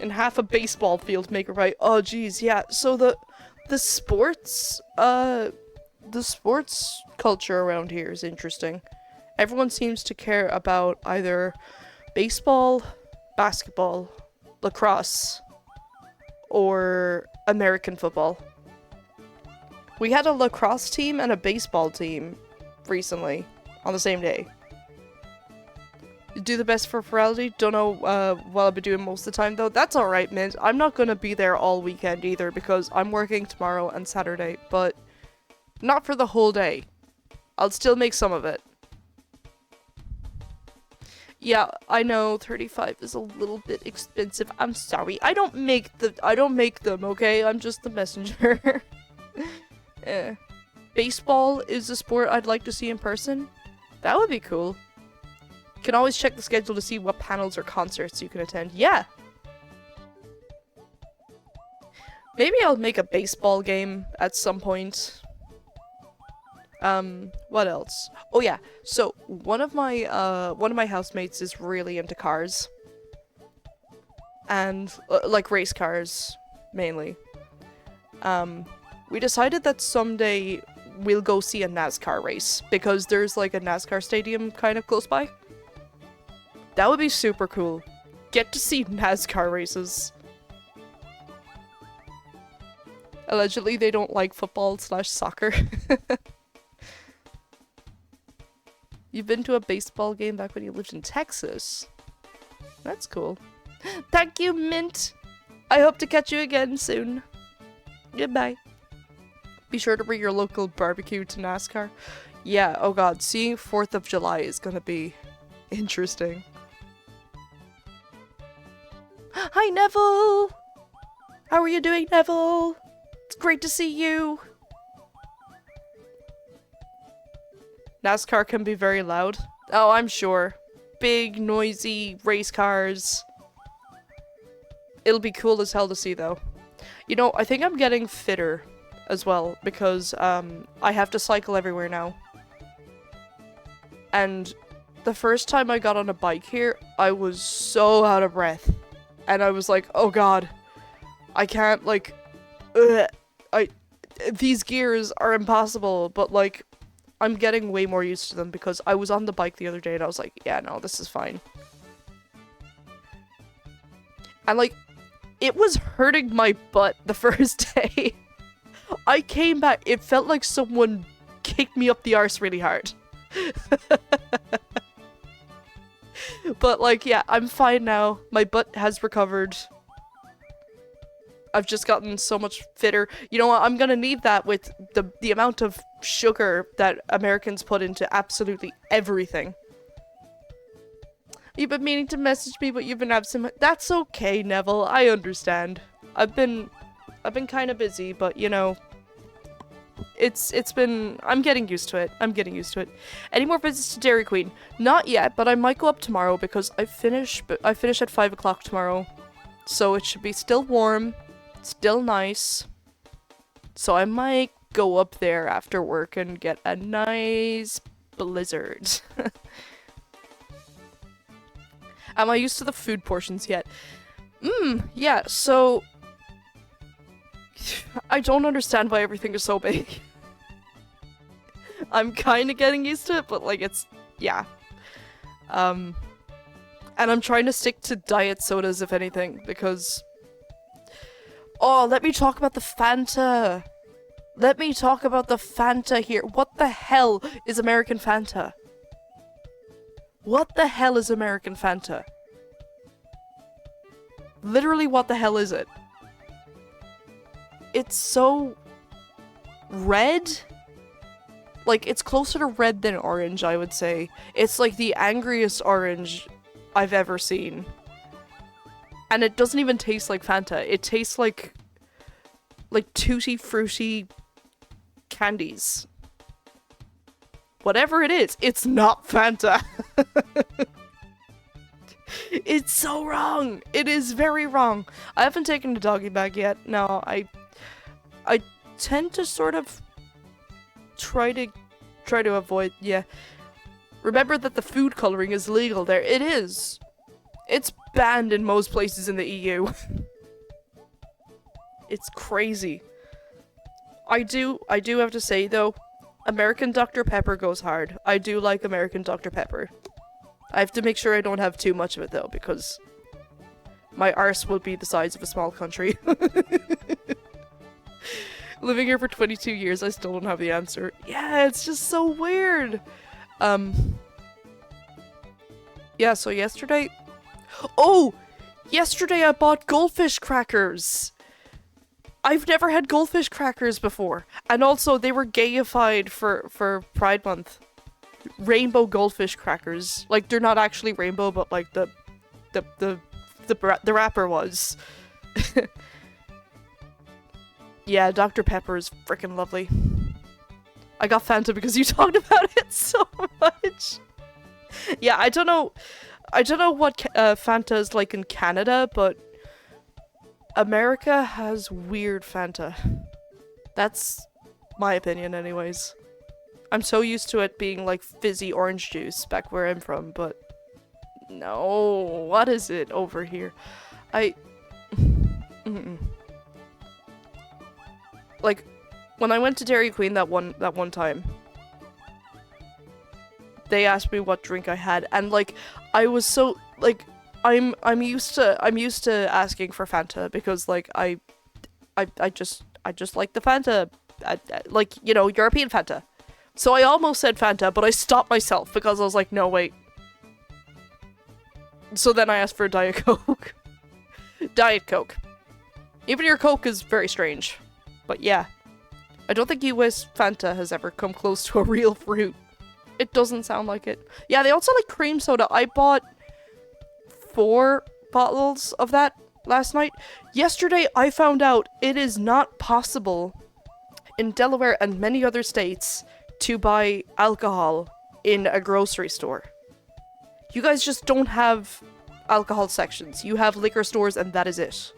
And half a baseball field make it right. Oh geez, yeah. So the sports culture around here is interesting. Everyone seems to care about either baseball, basketball, lacrosse, or American football. We had a lacrosse team and a baseball team recently on the same day. do the best for virality. Don't know what I'll be doing most of the time though. That's alright, Mint. I'm not gonna be there all weekend either because I'm working tomorrow and Saturday, but not for the whole day. I'll still make some of it. Yeah, I know 35 is a little bit expensive. I'm sorry. I don't make them, okay? I'm just the messenger. Baseball is a sport I'd like to see in person. That would be cool. Can always check the schedule to see what panels or concerts you can attend. Yeah. Maybe I'll make a baseball game at some point. What else? Oh yeah, so one of my housemates is really into cars. And, like race cars, mainly. We decided that someday we'll go see a NASCAR race, because there's like a NASCAR stadium kind of close by. That would be super cool. Get to see NASCAR races. Allegedly, they don't like football/soccer. You've been to a baseball game back when you lived in Texas. That's cool. Thank you, Mint! I hope to catch you again soon. Goodbye. Be sure to bring your local barbecue to NASCAR. Yeah, oh god, seeing 4th of July is gonna be interesting. Hi, Neville! How are you doing, Neville? It's great to see you! NASCAR can be very loud. Oh, I'm sure. Big, noisy race cars. It'll be cool as hell to see, though. You know, I think I'm getting fitter as well, because, I have to cycle everywhere now. And the first time I got on a bike here, I was so out of breath. And I was like, oh god. I can't, like... These gears are impossible, but, like... I'm getting way more used to them because I was on the bike the other day and I was like, yeah, no, this is fine. And like, it was hurting my butt the first day. I came back, it felt like someone kicked me up the arse really hard. But like, yeah, I'm fine now. My butt has recovered. I've just gotten so much fitter. You know what? I'm gonna need that with the amount of sugar that Americans put into absolutely everything. You've been meaning to message me, but you've been absent. That's okay, Neville. I understand. I've been kind of busy, but you know, it's been. I'm getting used to it. I'm getting used to it. Any more visits to Dairy Queen? Not yet, but I might go up tomorrow because I finish at 5 o'clock tomorrow, so it should be still warm. Still nice. So I might go up there after work and get a nice blizzard. Am I used to the food portions yet? Yeah, so... I don't understand why everything is so big. I'm kinda getting used to it, but like it's... yeah. And I'm trying to stick to diet sodas, if anything, because... Oh, let me talk about the Fanta. Let me talk about the Fanta here. What the hell is American Fanta? What the hell is American Fanta? Literally, what the hell is it? It's so... red? Like, it's closer to red than orange, I would say. It's like the angriest orange I've ever seen. And it doesn't even taste like Fanta. It tastes like tutti fruity candies. Whatever it is, it's not Fanta. It's so wrong. It is very wrong. I haven't taken the doggy bag yet. No, I tend to sort of try to avoid, yeah. Remember that the food coloring is legal there. It is. It's banned in most places in the EU. It's crazy. I do have to say though, American Dr. Pepper goes hard. I do like American Dr. Pepper. I have to make sure I don't have too much of it though, because my arse will be the size of a small country. Living here for 22 years, I still don't have the answer. Yeah, it's just so weird. Yeah, so yesterday... Oh! Yesterday I bought goldfish crackers! I've never had goldfish crackers before. And also, they were gayified for Pride Month. Rainbow goldfish crackers. Like, they're not actually rainbow, but like the wrapper was. Yeah, Dr. Pepper is freaking lovely. I got Fanta because you talked about it so much. Yeah, I don't know what Fanta is like in Canada, but America has weird Fanta. That's my opinion anyways. I'm so used to it being like fizzy orange juice back where I'm from, but no, what is it over here? Like, when I went to Dairy Queen that one time, they asked me what drink I had, and like, I was so like, I'm used to asking for Fanta because like I just like the Fanta, like, you know, European Fanta. So I almost said Fanta, but I stopped myself because I was like, no, wait. So then I asked for a Diet Coke. Diet Coke. Even your Coke is very strange. But yeah. I don't think US Fanta has ever come close to a real fruit. It doesn't sound like it. Yeah, they also like cream soda. I bought 4 bottles of that last night. Yesterday, I found out it is not possible in Delaware and many other states to buy alcohol in a grocery store. You guys just don't have alcohol sections. You have liquor stores and that is it.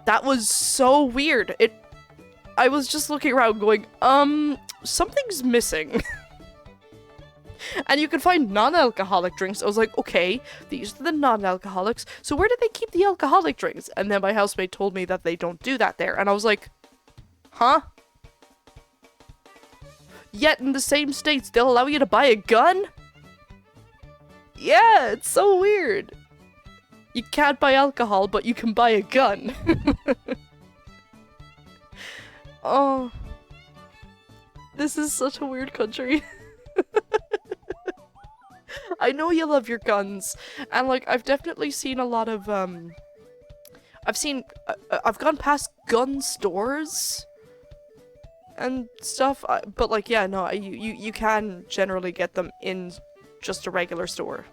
That was so weird. I was just looking around going, something's missing. And you can find non-alcoholic drinks. I was like, okay, these are the non-alcoholics. So where do they keep the alcoholic drinks? And then my housemate told me that they don't do that there. And I was like, huh? Yet in the same states, they'll allow you to buy a gun? Yeah, it's so weird. You can't buy alcohol, but you can buy a gun. Oh. This is such a weird country. I know you love your guns, and like, I've definitely seen a lot of, I've gone past gun stores and stuff, but like, yeah, no, you can generally get them in just a regular store.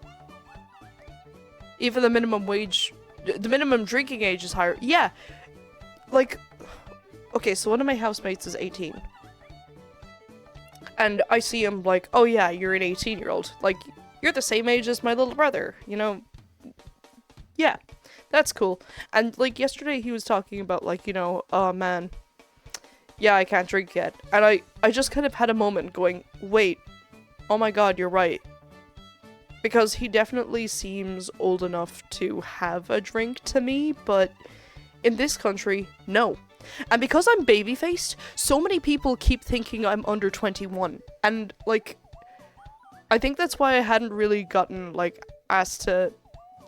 Even the minimum drinking age is higher. Yeah, like, okay, so one of my housemates is 18. And I see him like, oh yeah, you're an 18-year-old. Like, you're the same age as my little brother, you know? Yeah, that's cool. And like, yesterday he was talking about like, you know, oh man, yeah, I can't drink yet. And I just kind of had a moment going, wait, oh my god, you're right. Because he definitely seems old enough to have a drink to me, but in this country, no. And because I'm baby-faced, so many people keep thinking I'm under 21. And, like, I think that's why I hadn't really gotten, like, asked to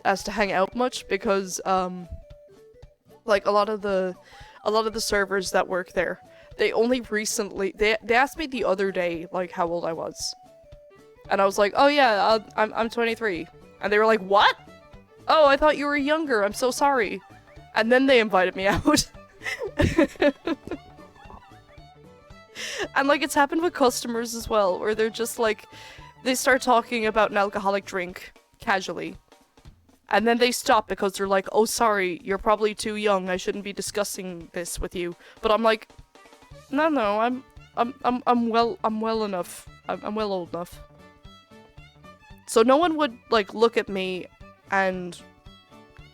hang out much, because, like, a lot of the servers that work there, they only recently, they asked me the other day, like, how old I was. And I was like, oh yeah, I'm 23. And they were like, what? Oh, I thought you were younger, I'm so sorry. And then they invited me out. And like, it's happened with customers as well, where they're just like, they start talking about an alcoholic drink casually, and then they stop because they're like, oh sorry, you're probably too young, I shouldn't be discussing this with you. But I'm like, no, I'm well enough. I'm well old enough. So no one would like look at me and,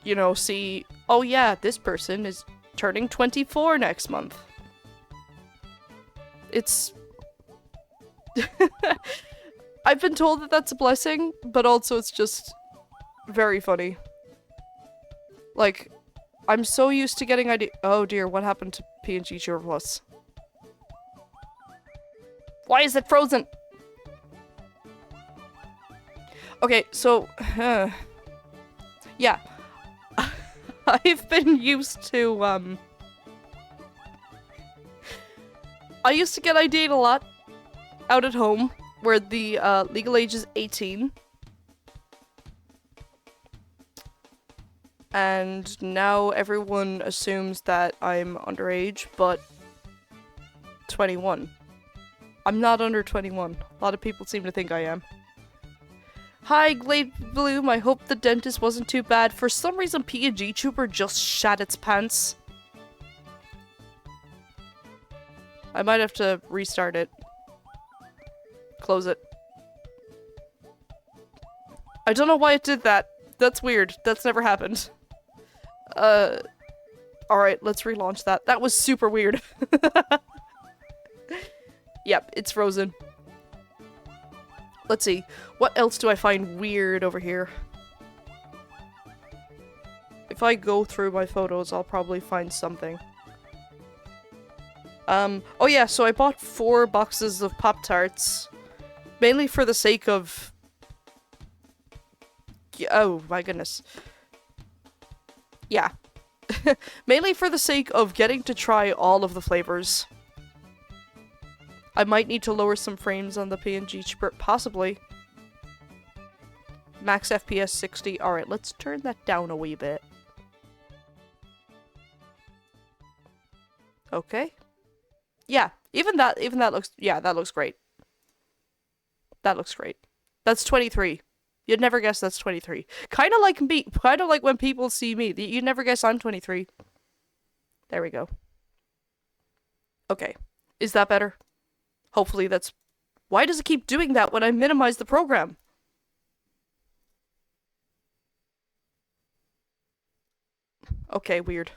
you know, see, oh yeah, this person is turning 24 next month. It's... I've been told that that's a blessing, but also it's just very funny. Like, I'm so used to getting oh dear, what happened to PNG Cheer Plus? Why is it frozen? Okay, so, yeah. I've been used to, I used to get ID'd a lot out at home, where the legal age is 18. and now everyone assumes that I'm underage, but 21. I'm not under 21. A lot of people seem to think I am. Hi, Glade Bloom. I hope the dentist wasn't too bad. For some reason, Vtuber just shat its pants. I might have to restart it. Close it. I don't know why it did that. That's weird. That's never happened. Alright, let's relaunch that. That was super weird. Yep, it's frozen. Let's see. What else do I find weird over here? If I go through my photos, I'll probably find something. Oh yeah, so I bought 4 boxes of Pop-Tarts. Mainly for the sake of... Oh, my goodness. Yeah. Mainly for the sake of getting to try all of the flavors. I might need to lower some frames on the PNG possibly. Max FPS 60. Alright, let's turn that down a wee bit. Okay. Yeah, even that looks, yeah, that looks great. That looks great. That's 23. You'd never guess that's 23. Kind of like me, kind of like when people see me. You'd never guess I'm 23. There we go. Okay. Is that better? Hopefully that's... Why does it keep doing that when I minimize the program? Okay, weird.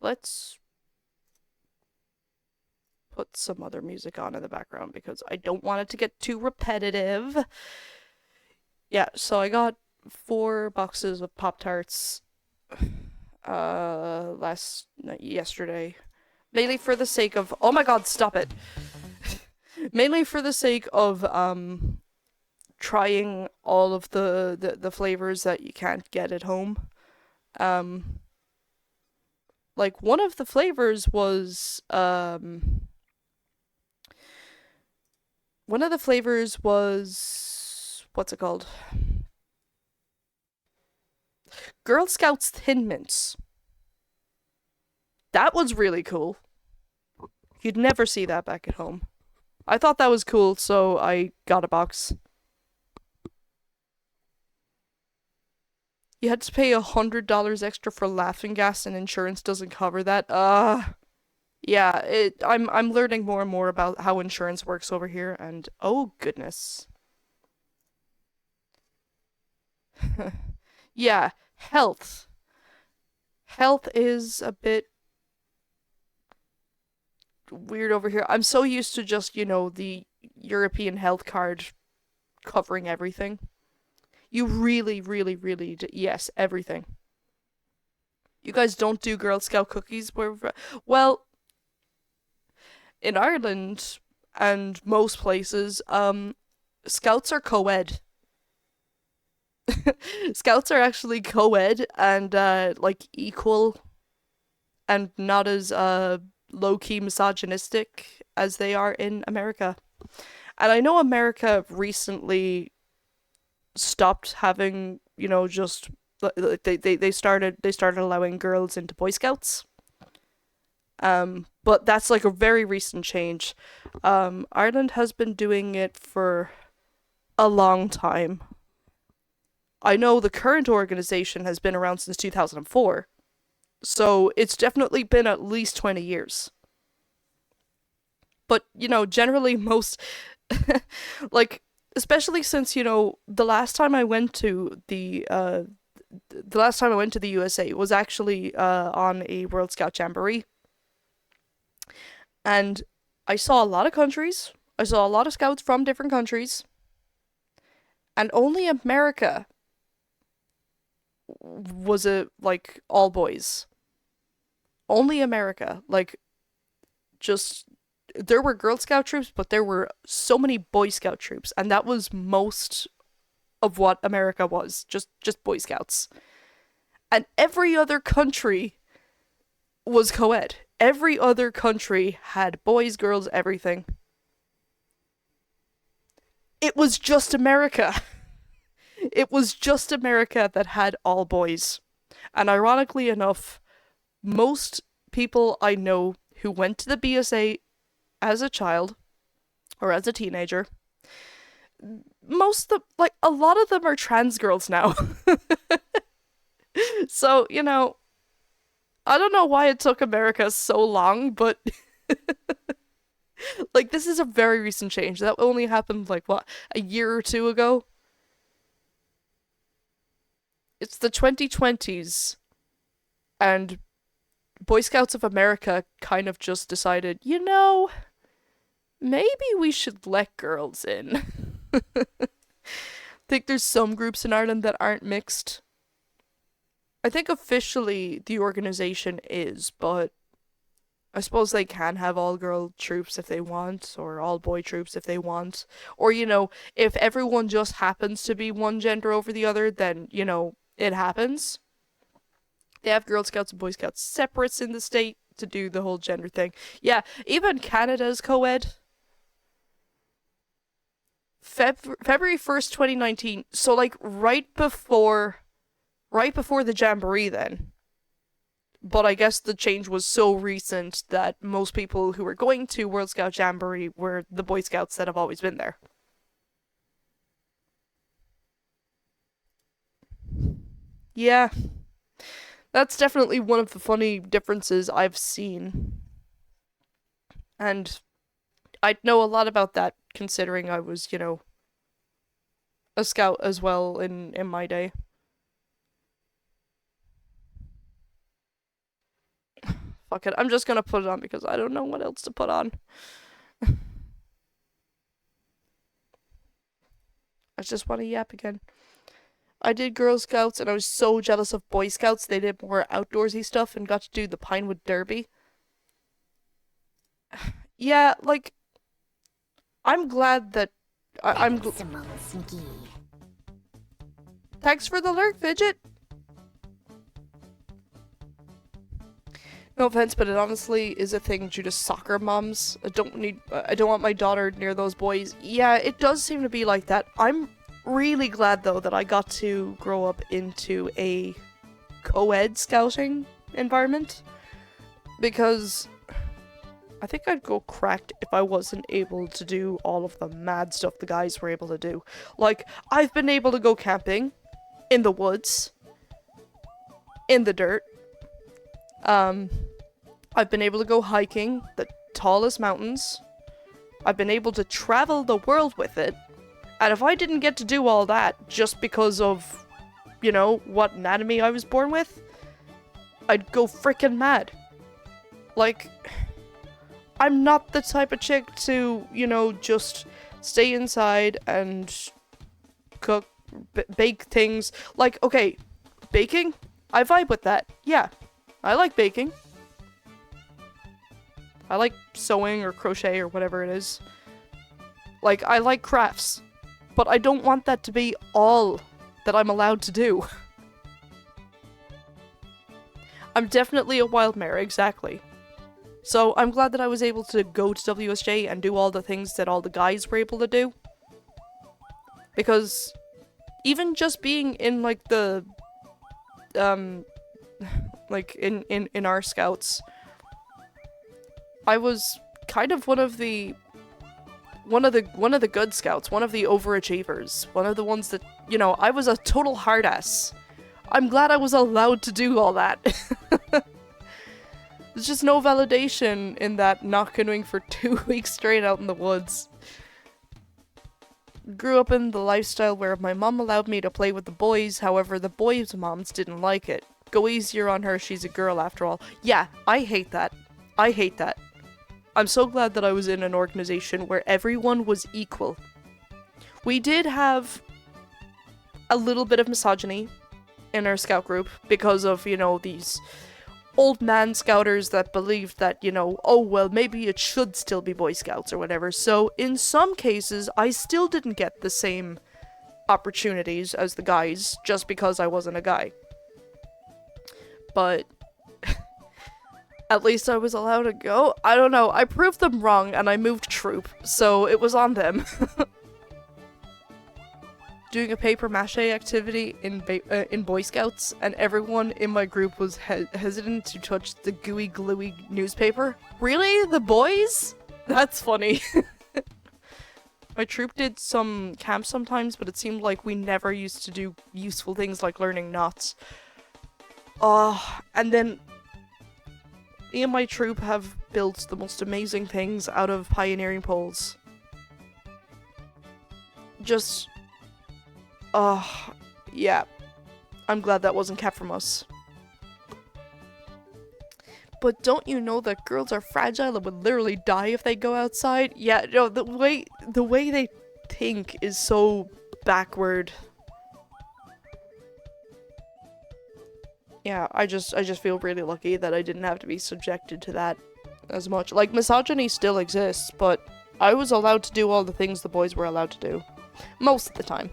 Let's put some other music on in the background because I don't want it to get too repetitive. Yeah, so I got 4 boxes of Pop-Tarts yesterday. Mainly for the sake of... Oh my god, stop it! Mainly for the sake of, trying all of the flavors that you can't get at home. Like, one of the flavors was, what's it called? Girl Scouts Thin Mints. That was really cool. You'd never see that back at home. I thought that was cool, so I got a box. You had to pay $100 extra for laughing gas and insurance doesn't cover that. Yeah, I'm learning more and more about how insurance works over here and oh goodness. Yeah, health. Health is a bit weird over here. I'm so used to just, you know, the European health card covering everything. You really, really, really yes, everything. You guys don't do Girl Scout cookies where... Well, in Ireland and most places, Scouts are co-ed. Scouts are actually co-ed and, like, equal and not as, low-key misogynistic as they are in America. And I know America recently stopped having, you know, just they started allowing girls into Boy Scouts. But that's like a very recent change. Ireland has been doing it for a long time. I know the current organization has been around since 2004. So it's definitely been at least 20 years. But, you know, generally most like especially since, you know, the last time I went to the USA was actually on a World Scout Jamboree. And I saw a lot of countries. I saw a lot of scouts from different countries. And only America was like all boys. Only America. Like, just, there were Girl Scout troops, but there were so many Boy Scout troops. And that was most of what America was. Just Boy Scouts. And every other country was co-ed. Every other country had boys, girls, everything. It was just America. It was just America that had all boys. And ironically enough, most people I know who went to the BSA as a child or as a teenager, a lot of them are trans girls now. So, I don't know why it took America so long, but like this is a very recent change. That only happened like what, a year or two ago? It's the 2020s, and Boy Scouts of America kind of just decided, maybe we should let girls in. I think there's some groups in Ireland that aren't mixed. I think officially the organization is, but I suppose they can have all girl troops if they want, or all boy troops if they want. Or, if everyone just happens to be one gender over the other, then, it happens. They have Girl Scouts and Boy Scouts separates in the state to do the whole gender thing. Yeah, even Canada's co-ed. February 1st, 2019. So, like, right before the Jamboree then. But I guess the change was so recent that most people who were going to World Scout Jamboree were the Boy Scouts that have always been there. Yeah. That's definitely one of the funny differences I've seen. And I know a lot about that considering I was, a scout as well in my day. Fuck it, I'm just gonna put it on because I don't know what else to put on. I just want to yap again. I did Girl Scouts and I was so jealous of Boy Scouts. They did more outdoorsy stuff and got to do the Pinewood Derby. Yeah, like, I'm glad that Thanks for the lurk, Fidget. No offense, but it honestly is a thing due to soccer moms. I don't want my daughter near those boys. Yeah, it does seem to be like that. I'm really glad though that I got to grow up into a co-ed scouting environment, because I think I'd go cracked if I wasn't able to do all of the mad stuff the guys were able to do. Like, I've been able to go camping in the woods, in the dirt. I've been able to go hiking the tallest mountains. I've been able to travel the world with it. And if I didn't get to do all that just because of, what anatomy I was born with, I'd go freaking mad. Like, I'm not the type of chick to, just stay inside and cook, bake things. Like, okay, baking? I vibe with that. Yeah, I like baking. I like sewing or crochet or whatever it is. Like, I like crafts. But I don't want that to be all that I'm allowed to do. I'm definitely a wild mare, exactly. So I'm glad that I was able to go to WSJ and do all the things that all the guys were able to do. Because even just being in, like, the... like, in our scouts, I was kind of one of the good scouts, one of the overachievers, one of the ones that, I was a total hard ass. I'm glad I was allowed to do all that. There's just no validation in that not canoeing for 2 weeks straight out in the woods. Grew up in the lifestyle where my mom allowed me to play with the boys, however the boys' moms didn't like it. Go easier on her, she's a girl after all. Yeah, I hate that. I hate that. I'm so glad that I was in an organization where everyone was equal. We did have a little bit of misogyny in our scout group because of, these old man scouters that believed that, oh, well, maybe it should still be Boy Scouts or whatever. So in some cases, I still didn't get the same opportunities as the guys just because I wasn't a guy. But at least I was allowed to go. I don't know. I proved them wrong and I moved troop, so it was on them. doing a paper mache activity in Boy Scouts, and everyone in my group was hesitant to touch the gooey, gluey newspaper. Really? The boys? That's funny. My troop did some camps sometimes, but it seemed like we never used to do useful things like learning knots. And then me and my troop have built the most amazing things out of pioneering poles. Just... yeah. I'm glad that wasn't kept from us. But don't you know that girls are fragile and would literally die if they go outside? Yeah, no, the way they think is so backward. Yeah, I just feel really lucky that I didn't have to be subjected to that as much. Like, misogyny still exists, but I was allowed to do all the things the boys were allowed to do. Most of the time.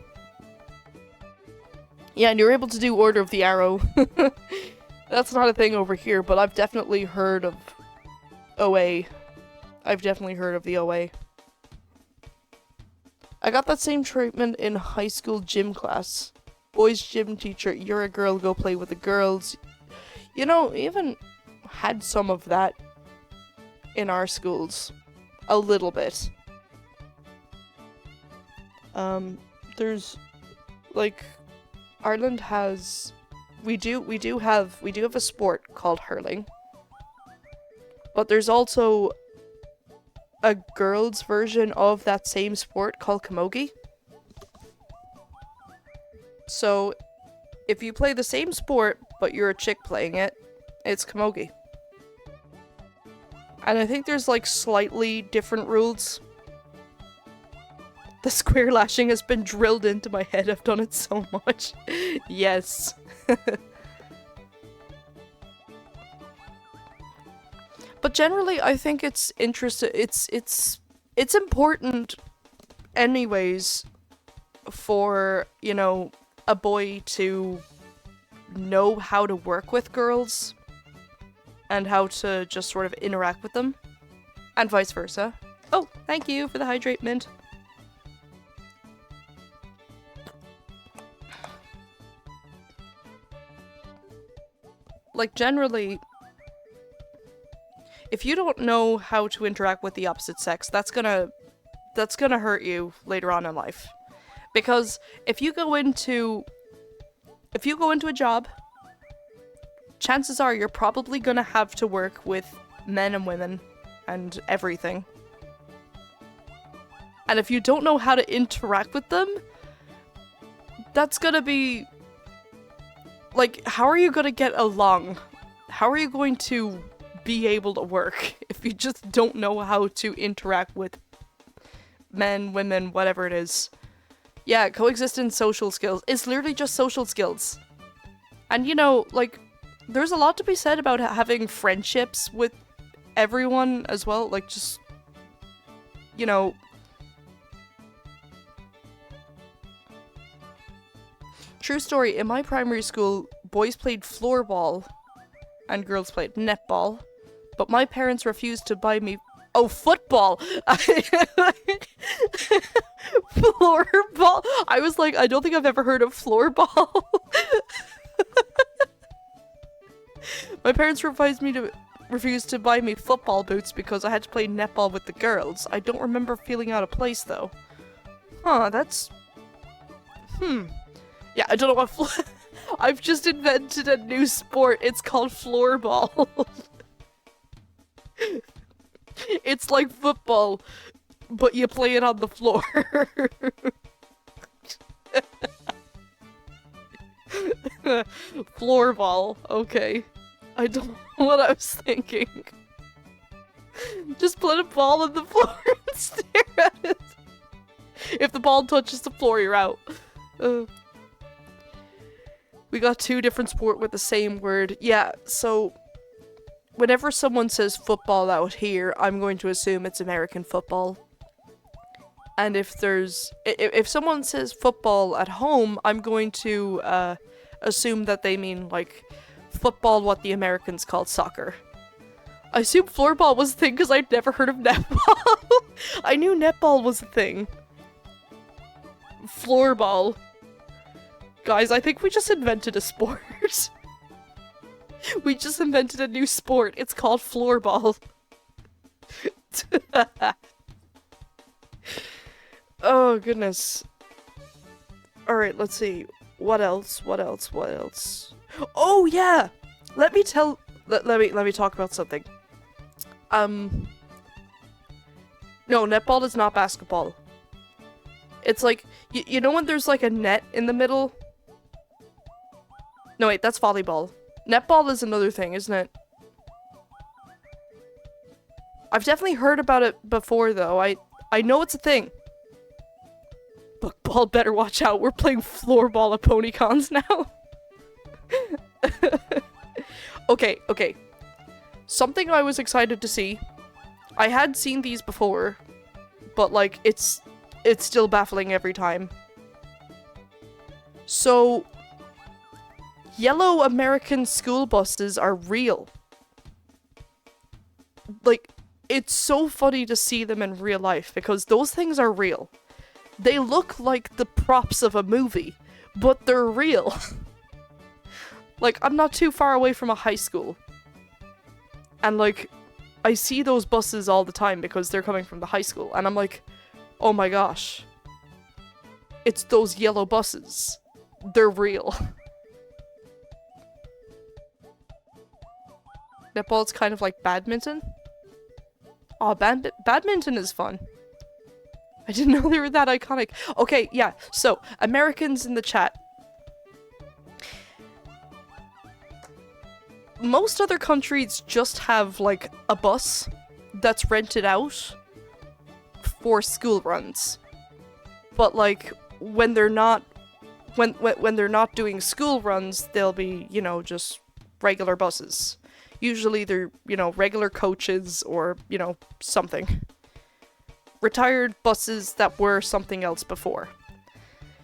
Yeah, and you're able to do Order of the Arrow. That's not a thing over here, but I've definitely heard of OA. I've definitely heard of the OA. I got that same treatment in high school gym class. Boys gym teacher, you're a girl, go play with the girls. You know, even had some of that in our schools. A little bit. There's, like, Ireland has... We do have a sport called hurling. But there's also a girls' version of that same sport called camogie. So, if you play the same sport, but you're a chick playing it, it's camogie. And I think there's, like, slightly different rules. The square lashing has been drilled into my head. I've done it so much. Yes. But generally, I think it's interesting. It's important, anyways, for, you know, a boy to know how to work with girls and how to just sort of interact with them, and vice versa. Oh, thank you for the hydrate mint. Like, generally, if you don't know how to interact with the opposite sex, that's gonna hurt you later on in life. Because if you go into a job, chances are you're probably gonna have to work with men and women and everything. And if you don't know how to interact with them, that's gonna be... Like, how are you gonna get along? How are you going to be able to work if you just don't know how to interact with men, women, whatever it is? Yeah, coexistence, social skills. It's literally just social skills. And, you know, like, there's a lot to be said about having friendships with everyone as well. Like, just, you know... True story, in my primary school, boys played floorball and girls played netball, but my parents refused to buy me... Oh, football! Floorball? I was like, I don't think I've ever heard of floorball. My parents refused to buy me football boots because I had to play netball with the girls. I don't remember feeling out of place, though. Huh, that's... Yeah, I don't know what I've just invented a new sport. It's called floorball. It's like football, but you play it on the floor. Floorball. Okay. I don't know what I was thinking. Just put a ball on the floor and stare at it. If the ball touches the floor, you're out. We got two different sport with the same word. Yeah, so whenever someone says football out here, I'm going to assume it's American football. And if someone says football at home, I'm going to assume that they mean, like, football, what the Americans call soccer. I assume floorball was a thing because I'd never heard of netball. I knew netball was a thing. Floorball. Guys, I think we just invented a sport. We just invented a new sport. It's called floorball. Oh, goodness. Alright, let's see. What else? What else? What else? Oh, yeah! Let me talk about something. No, netball is not basketball. It's like, you know when there's like a net in the middle? No, wait, that's volleyball. Netball is another thing, isn't it? I've definitely heard about it before, though. I know it's a thing. Bookball, better watch out. We're playing floorball at PonyCons now. Okay. Something I was excited to see. I had seen these before, but like, it's still baffling every time. So, yellow American school buses are real. Like, it's so funny to see them in real life because those things are real. They look like the props of a movie, but they're real. Like, I'm not too far away from a high school. And like, I see those buses all the time because they're coming from the high school, and I'm like, oh my gosh. It's those yellow buses. They're real. Netball's kind of like badminton. Oh, badminton is fun. I didn't know they were that iconic. Okay, yeah, so, Americans in the chat. Most other countries just have, like, a bus that's rented out for school runs. But, like, when they're not doing school runs, they'll be, you know, just regular buses. Usually they're, you know, regular coaches or, you know, something. Retired buses that were something else before.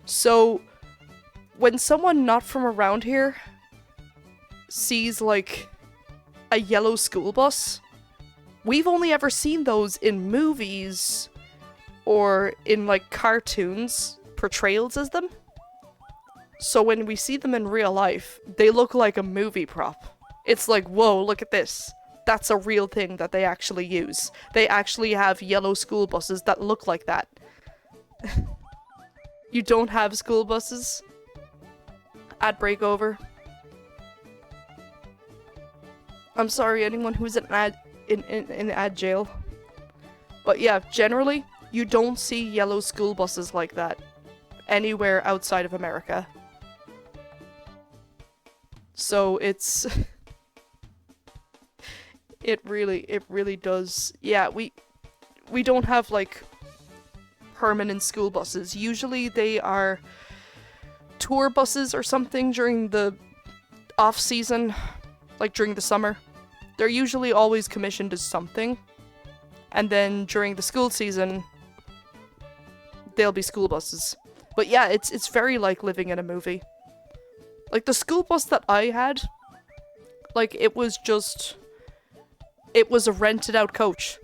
So, when someone not from around here sees, like, a yellow school bus, we've only ever seen those in movies or in, like, cartoons, portrayals as them. So when we see them in real life, they look like a movie prop. It's like, whoa, look at this. That's a real thing that they actually use. They actually have yellow school buses that look like that. You don't have school buses? Ad break over. I'm sorry, anyone who's in ad jail. But yeah, generally, you don't see yellow school buses like that anywhere outside of America. So it's it really does. Yeah, we don't have like permanent school buses. Usually they are tour buses or something during the off season, like during the summer. They're usually always commissioned as something. And then during the school season, they'll be school buses. But yeah, it's very like living in a movie. Like the school bus that I had, like it was a rented out coach.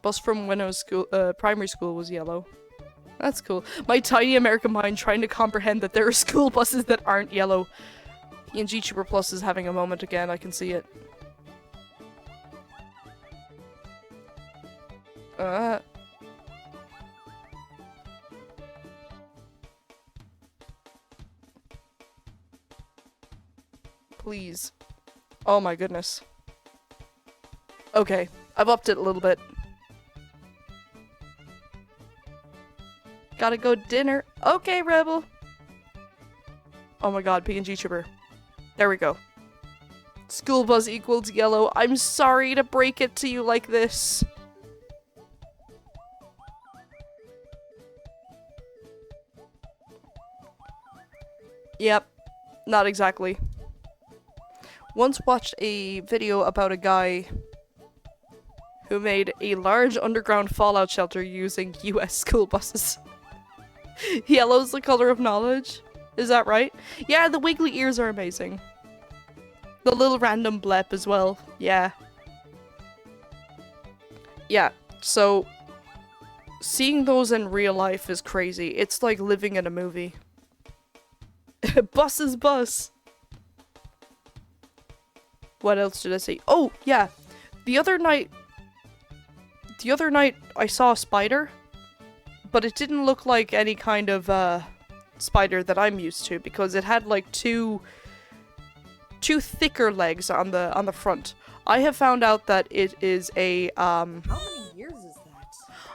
Bus from when I was primary school was yellow. That's cool. My tiny American mind trying to comprehend that there are school buses that aren't yellow. And Vtuber Plus is having a moment again, I can see it. Please. Oh my goodness. Okay, I've upped it a little bit. Gotta go dinner. Okay, Rebel. Oh my god, PNG Tuber. There we go. School bus equals yellow. I'm sorry to break it to you like this. Yep, not exactly. Once watched a video about a guy who made a large underground fallout shelter using US school buses. Yellow's the color of knowledge. Is that right? Yeah, the wiggly ears are amazing. The little random blep as well. Yeah. Yeah, so seeing those in real life is crazy. It's like living in a movie. Bus is bus. What else did I see? Oh, yeah. The other night I saw a spider, but it didn't look like any kind of spider that I'm used to because it had like two thicker legs on the front. I have found out that it is a How many years is that?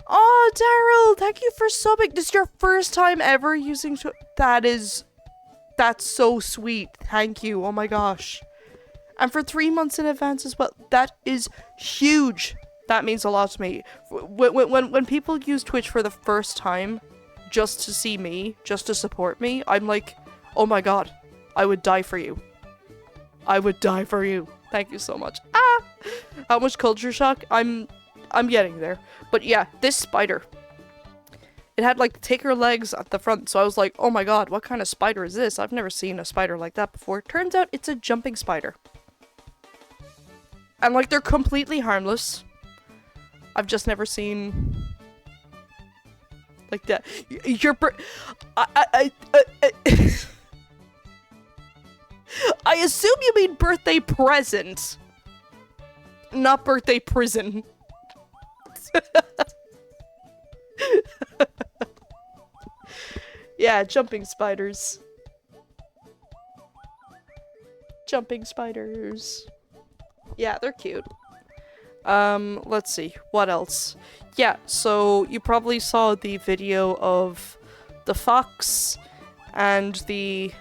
Oh, Daryl, thank you for subbing. This is your first time ever using that's so sweet. Thank you. Oh my gosh. And for 3 months in advance as well. That is huge. That means a lot to me. When people use Twitch for the first time, just to see me, just to support me, I'm like, oh my god, I would die for you. I would die for you. Thank you so much. Ah! How much culture shock? I'm getting there. But yeah, this spider. It had like thicker legs at the front, so I was like, oh my god, what kind of spider is this? I've never seen a spider like that before. Turns out it's a jumping spider. And like, they're completely harmless. I've just never seen like that. I assume you mean birthday present, not birthday prison. Yeah, jumping spiders. Jumping spiders. Yeah, they're cute. Let's see. What else? Yeah, so you probably saw the video of the fox and the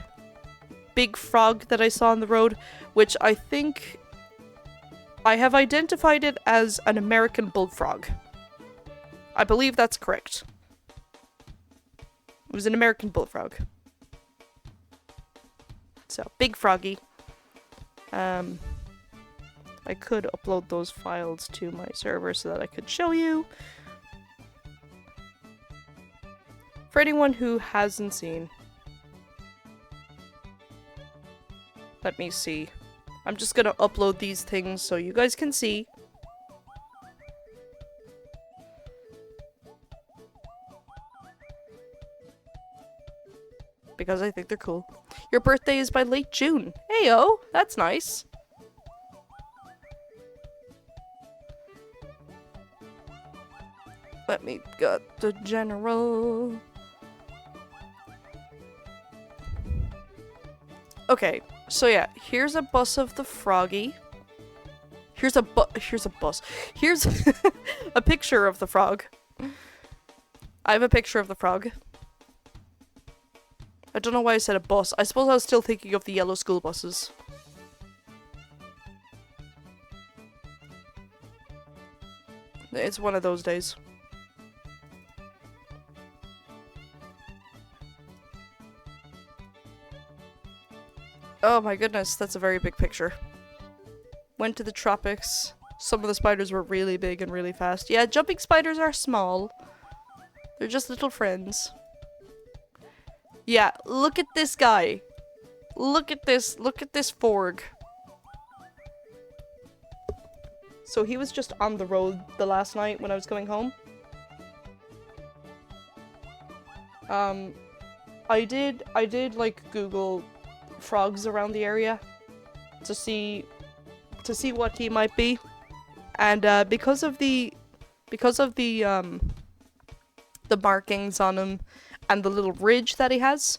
big frog that I saw on the road, which I think I have identified it as an American bullfrog. I believe that's correct. It was an American bullfrog. So, big froggy. I could upload those files to my server so that I could show you. For anyone who hasn't seen. Let me see. I'm just gonna upload these things so you guys can see. Because I think they're cool. Your birthday is by late June. Heyo, that's nice. Let me get the general. Okay, so yeah, here's a bus of the froggy. Here's a bus. Here's a picture of the frog. I have a picture of the frog. I don't know why I said a bus. I suppose I was still thinking of the yellow school buses. It's one of those days. Oh my goodness, that's a very big picture. Went to the tropics. Some of the spiders were really big and really fast. Yeah, jumping spiders are small. They're just little friends. Yeah, look at this guy. Look at this Forg. So he was just on the road the last night when I was coming home. I did like Google frogs around the area to see what he might be, and because of the markings on him and the little ridge that he has,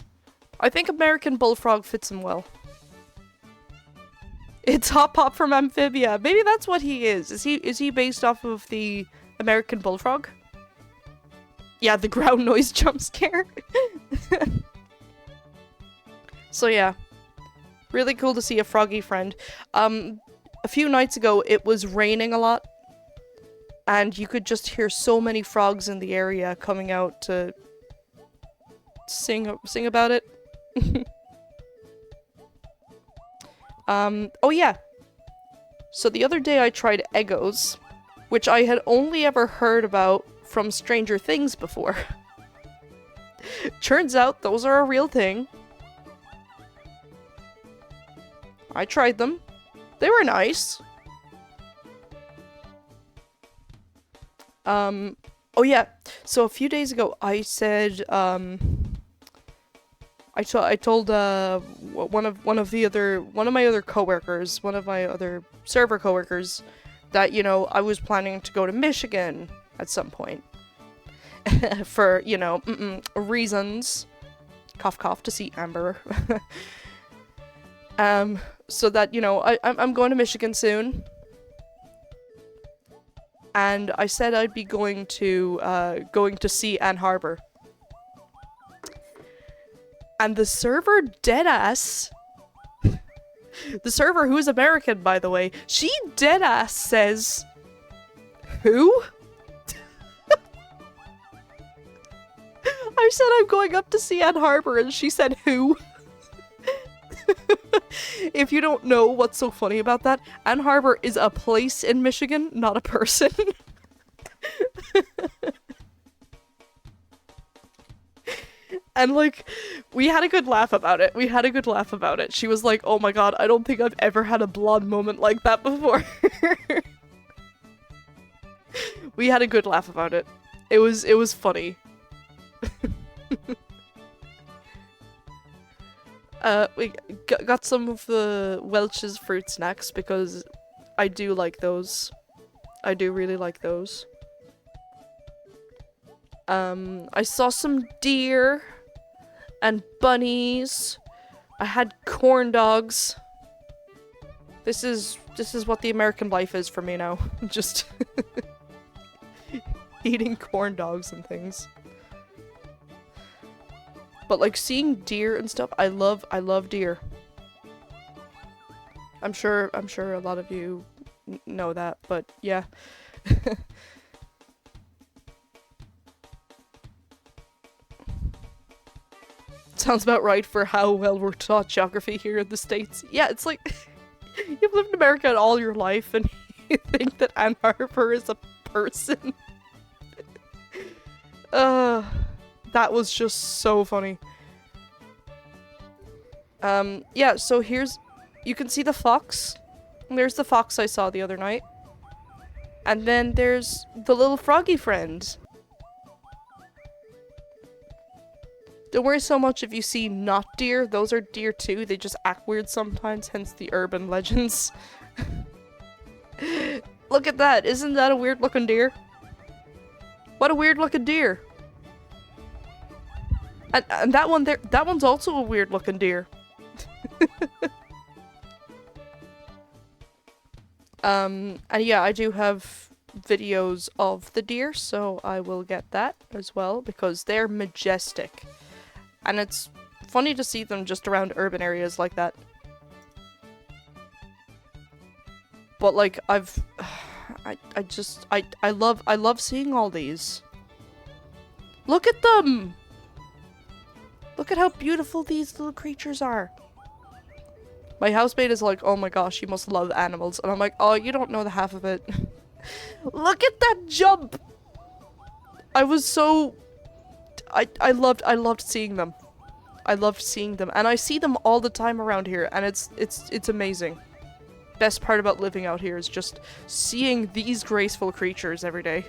I think American bullfrog fits him well. It's Hop Pop from Amphibia. Maybe that's what he is. Is he based off of the American bullfrog? Yeah, the ground noise jump scare. So yeah. Really cool to see a froggy friend. A few nights ago, it was raining a lot. And you could just hear so many frogs in the area coming out to sing about it. Oh yeah. So the other day I tried Eggos, which I had only ever heard about from Stranger Things before. Turns out those are a real thing. I tried them. They were nice. Oh yeah, so a few days ago I said I told one of my other coworkers, one of my other server coworkers, that I was planning to go to Michigan at some point for reasons. Cough cough to see Amber. So that I'm going to Michigan soon, and I said I'd be going to see Ann Arbor. And the server deadass, the server, who's American, by the way, she deadass says, who? I said I'm going up to see Ann Arbor, and she said, who? If you don't know what's so funny about that, Ann Arbor is a place in Michigan, not a person. And, like, we had a good laugh about it. She was like, oh my god, I don't think I've ever had a blonde moment like that before. We had a good laugh about it. It was funny. We got some of the Welch's fruit snacks because I do like those. I do really like those. I saw some deer and bunnies. I had corn dogs. This is what the American life is for me now. Just eating corn dogs and things. But like seeing deer and stuff, I love deer. I'm sure a lot of you know that, but yeah. Sounds about right for how well we're taught geography here in the States. Yeah, it's like you've lived in America all your life and you think that Ann Arbor is a person. That was just so funny. Yeah, so you can see the fox. There's the fox I saw the other night. And then there's the little froggy friend. Don't worry so much if you see not deer. Those are deer too. They just act weird sometimes, hence the urban legends. Look at that. Isn't that a weird looking deer? What a weird looking deer. And that one there, that one's also a weird looking deer. And yeah, I do have videos of the deer, so I will get that as well because they're majestic. And it's funny to see them just around urban areas like that. But like I love seeing all these. Look at them! Look at how beautiful these little creatures are. My housemate is like, oh my gosh, you must love animals. And I'm like, oh, you don't know the half of it. Look at that jump! I was so... I loved seeing them. I loved seeing them. And I see them all the time around here, and it's amazing. Best part about living out here is just seeing these graceful creatures every day.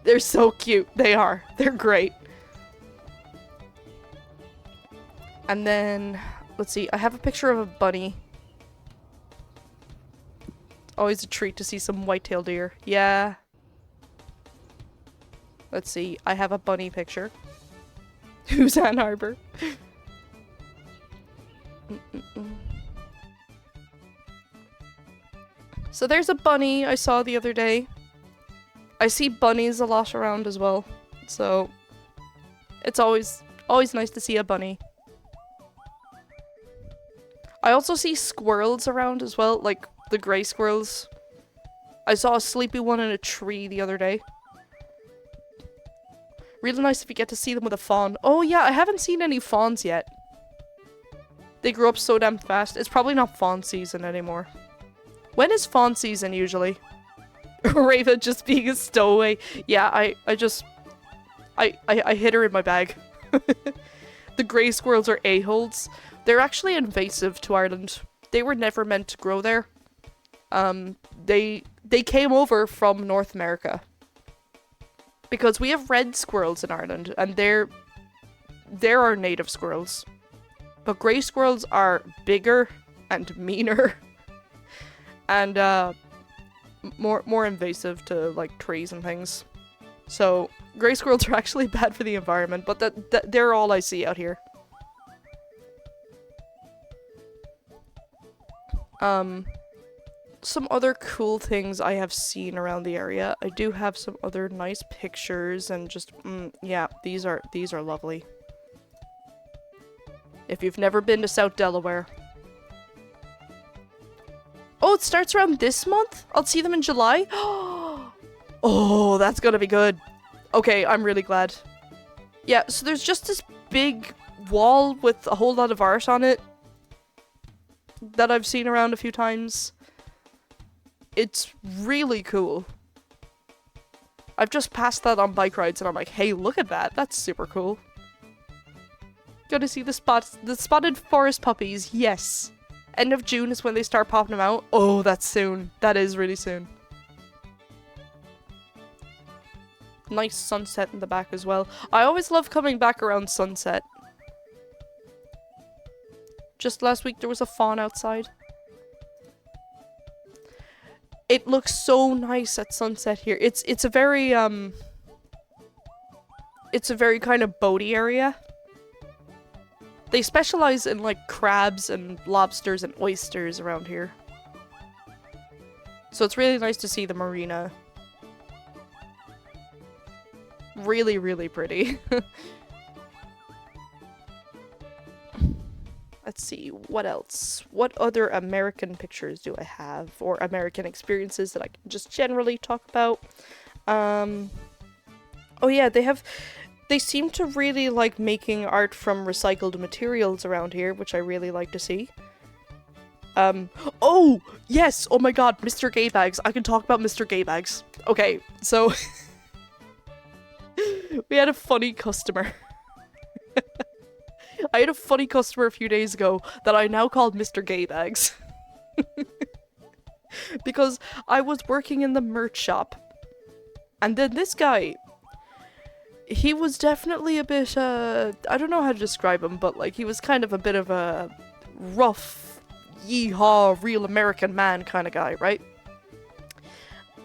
They're so cute. They are. They're great. And then, let's see, I have a picture of a bunny. Always a treat to see some white-tailed deer. Yeah. Let's see, I have a bunny picture. Who's Ann Arbor? So there's a bunny I saw the other day. I see bunnies a lot around as well. So it's always nice to see a bunny. I also see squirrels around as well, like the gray squirrels. I saw a sleepy one in a tree the other day. Really nice if you get to see them with a fawn. Oh yeah, I haven't seen any fawns yet. They grow up so damn fast. It's probably not fawn season anymore. When is fawn season usually? Rava just being a stowaway. Yeah, I hit her in my bag. The grey squirrels are a-holes. They're actually invasive to Ireland. They were never meant to grow there. They came over from North America. Because we have red squirrels in Ireland, and they're our native squirrels. But grey squirrels are bigger and meaner. And, more invasive to, like, trees and things. So, grey squirrels are actually bad for the environment, but they're all I see out here. Some other cool things I have seen around the area. I do have some other nice pictures and just, yeah, these are lovely. If you've never been to South Delaware. Oh, it starts around this month? I'll see them in July? Oh, that's gonna be good. Okay, I'm really glad. Yeah, so there's just this big wall with a whole lot of art on it that I've seen around a few times. It's really cool. I've just passed that on bike rides and I'm like, hey, look at that. That's super cool. Gonna see the spotted forest puppies. Yes. End of June is when they start popping them out. Oh, that's soon. That is really soon. Nice sunset in the back as well. I always love coming back around sunset. Just last week there was a fawn outside. It looks so nice at sunset here. It's a very kind of boaty area. They specialize in like crabs and lobsters and oysters around here. So it's really nice to see the marina. Really, really pretty. Let's see, what else? What other American pictures do I have? Or American experiences that I can just generally talk about? Oh yeah, they seem to really like making art from recycled materials around here, which I really like to see. Oh! Yes! Oh my god, Mr. Gaybags. I can talk about Mr. Gaybags. Okay, so... we had a funny customer. I had a funny customer a few days ago that I now called Mr. Gaybags. Because I was working in the merch shop. And then this guy, he was definitely a bit, I don't know how to describe him, but like he was kind of a bit of a rough, yeehaw, real American man kind of guy, right?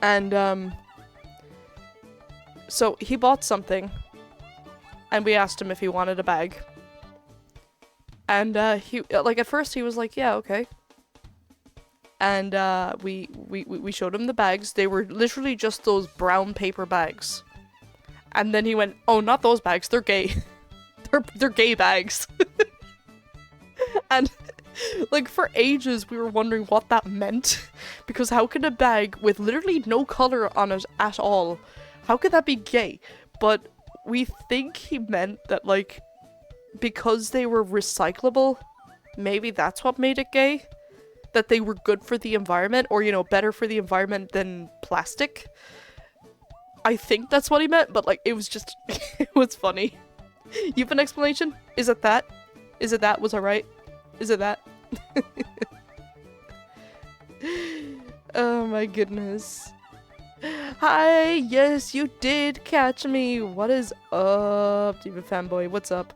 And, so he bought something, and we asked him if he wanted a bag. And, he, like, at first he was like, yeah, okay. And, we showed him the bags. They were literally just those brown paper bags. And then he went, oh, not those bags, they're gay. they're gay bags. And, like, for ages we were wondering what that meant. Because how could a bag with literally no color on it at all, how could that be gay? But we think he meant that, like, because they were recyclable, maybe that's what made it gay? That they were good for the environment, or, you know, better for the environment than plastic? I think that's what he meant, but, like, it was just, it was funny. You have an explanation? Is it that? Is it that? Was I right? Is it that? Oh my goodness. Hi, yes, you did catch me. What is up, Demon Fanboy? What's up?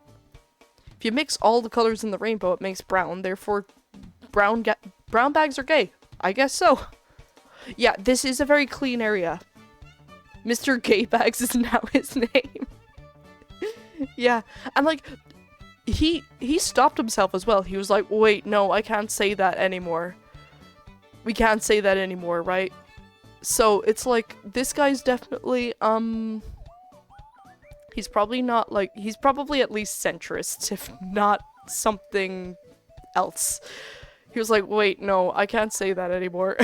If you mix all the colors in the rainbow, it makes brown. Therefore, brown bags are gay. I guess so. Yeah, this is a very clean area. Mr. Gaybags is now his name. Yeah, and like, he stopped himself as well. He was like, wait, no, I can't say that anymore. We can't say that anymore, right? So it's like, this guy's definitely, he's probably not like, he's probably at least centrist, if not something else. He was like, wait, no, I can't say that anymore.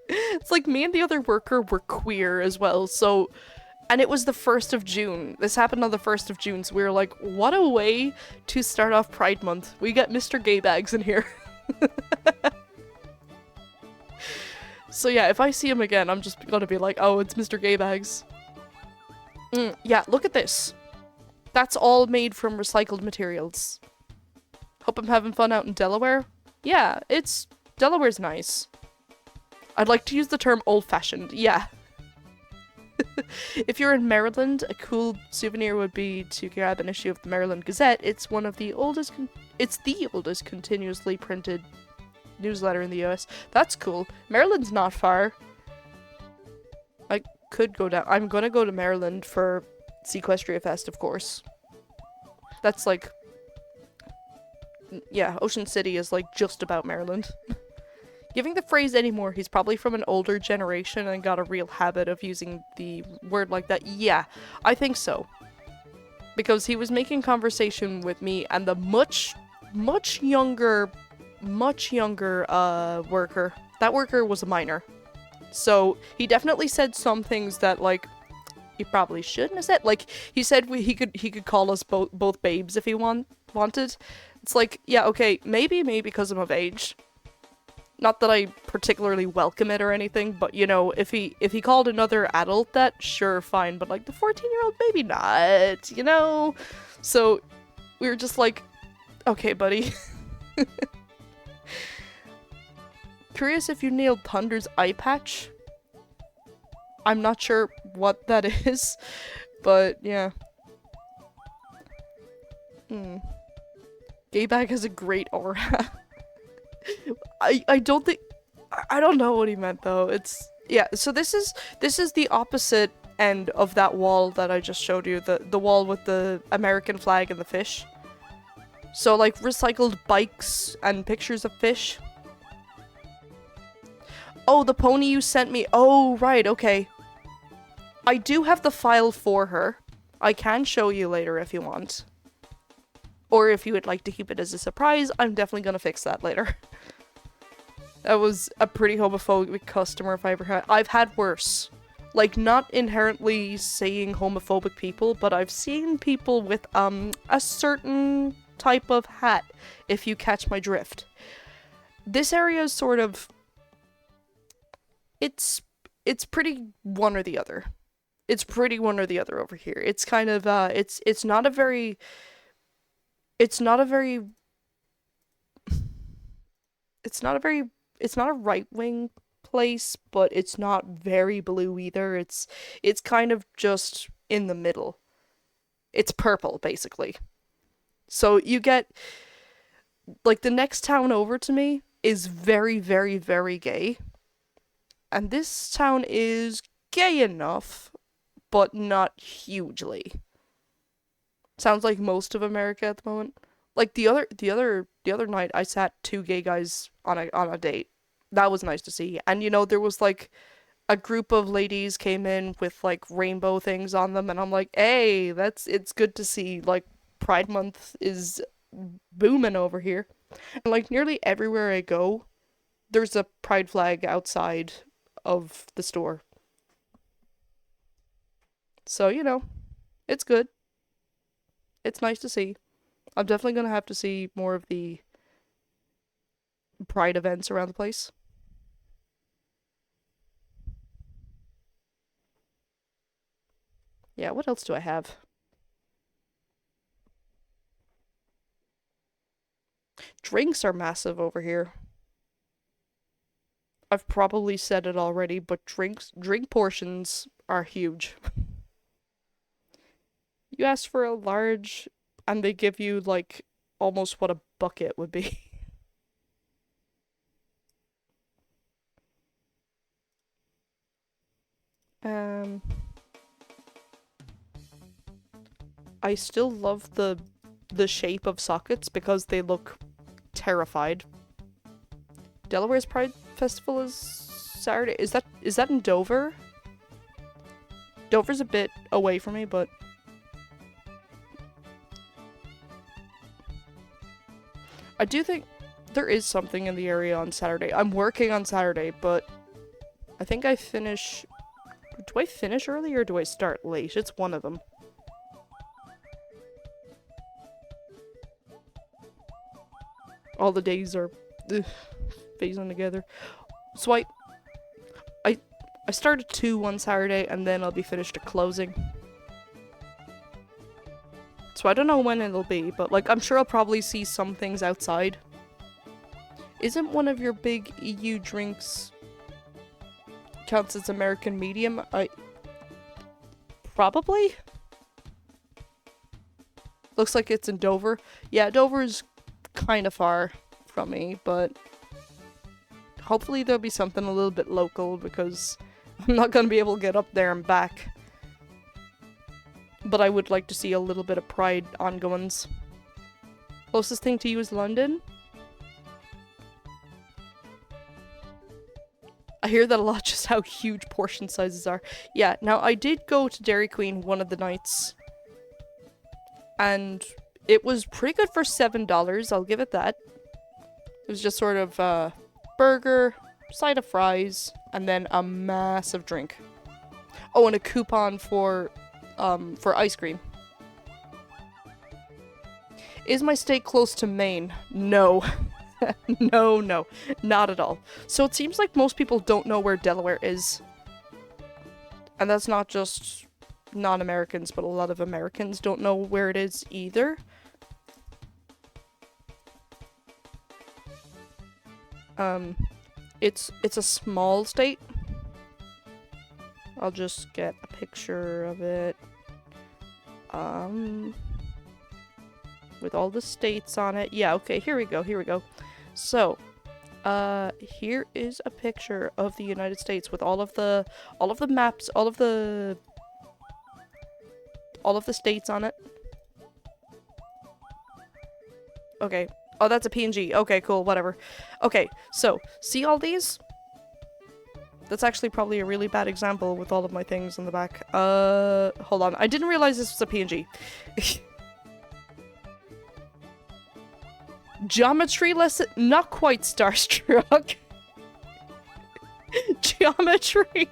It's like me and the other worker were queer as well, so, and it was the 1st of June. This happened on the 1st of June, so we were like, what a way to start off Pride Month. We got Mr. Gaybags in here. So yeah, if I see him again, I'm just gonna be like, oh, it's Mr. Gaybags. Yeah, look at this. That's all made from recycled materials. Hope I'm having fun out in Delaware. Yeah, Delaware's nice. I'd like to use the term old-fashioned, yeah. If you're in Maryland, a cool souvenir would be to grab an issue of the Maryland Gazette. It's one of the oldest, it's the oldest continuously printed newsletter in the US. That's cool. Maryland's not far. I could go down. I'm gonna go to Maryland for Sequestria Fest, of course. That's like, yeah, Ocean City is like just about Maryland. Giving the phrase anymore, he's probably from an older generation and got a real habit of using the word like that. Yeah, I think so. Because he was making conversation with me and the much younger worker. That worker was a minor. So he definitely said some things that, like, he probably shouldn't have said. Like, he said he could call us both babes if he wanted. It's like, yeah, okay, maybe because I'm of age. Not that I particularly welcome it or anything, but, you know, if he called another adult that, sure, fine, but, like, the 14-year-old, maybe not, you know? So, we were just like, okay, buddy. Curious if you nailed Thunder's eye patch? I'm not sure what that is, but, yeah. Gaybag has a great aura. I don't think, I don't know what he meant though. It's, yeah, so this is the opposite end of that wall that I just showed you, the wall with the American flag and the fish. So like recycled bikes and pictures of fish. Oh, the pony you sent me. Oh, right, okay. I do have the file for her. I can show you later if you want. Or if you would like to keep it as a surprise, I'm definitely gonna fix that later. That was a pretty homophobic customer if I ever had. I've had worse. Like, not inherently saying homophobic people, but I've seen people with, a certain type of hat, if you catch my drift. This area is sort of... It's pretty one or the other. It's pretty one or the other over here. It's kind of, it's not a very... It's not a right-wing place, but it's not very blue either. It's kind of just in the middle. It's purple, basically. So you get, like, the next town over to me is very, very, very gay. And this town is gay enough, but not hugely. Sounds like most of America at the moment. Like the other night, I sat two gay guys on a date. That was nice to see. And you know, there was like a group of ladies came in with like rainbow things on them, and I'm like, hey, it's good to see. Like Pride Month is booming over here. And like nearly everywhere I go, there's a pride flag outside of the store. So, you know, it's good. It's nice to see. I'm definitely gonna have to see more of the pride events around the place. Yeah, what else do I have? Drinks are massive over here. I've probably said it already, but drink portions are huge. You ask for a large, and they give you, like, almost what a bucket would be. I still love the shape of sockets because they look terrified. Delaware's Pride Festival is Saturday. Is that in Dover? Dover's a bit away from me, but I do think there is something in the area on Saturday. I'm working on Saturday, but I think I finish... Do I finish early or do I start late? It's one of them. All the days are phasing together. So I start at 2 on Saturday, and then I'll be finished at closing. So I don't know when it'll be, but like I'm sure I'll probably see some things outside. Isn't one of your big EU drinks counts as American medium? Probably. Looks like it's in Dover. Yeah, Dover's kind of far from me, but hopefully there'll be something a little bit local because I'm not gonna be able to get up there and back. But I would like to see a little bit of Pride ongoings. Closest thing to you is London? I hear that a lot, just how huge portion sizes are. Yeah, now I did go to Dairy Queen one of the nights. And it was pretty good for $7, I'll give it that. It was just sort of burger, side of fries, and then a massive drink. Oh, and a coupon for ice cream. Is my state close to Maine? No. No, not at all. So it seems like most people don't know where Delaware is. And that's not just non-Americans, but a lot of Americans don't know where it is either. It's a small state. I'll just get a picture of it. With all the states on it. Yeah, okay, here we go. So, here is a picture of the United States with all of the maps, all of the states on it. Okay. Oh, that's a PNG. Okay, cool, whatever. Okay, so, see all these? That's actually probably a really bad example with all of my things in the back. Hold on. I didn't realize this was a PNG. Geometry lesson? Not quite starstruck. Geometry.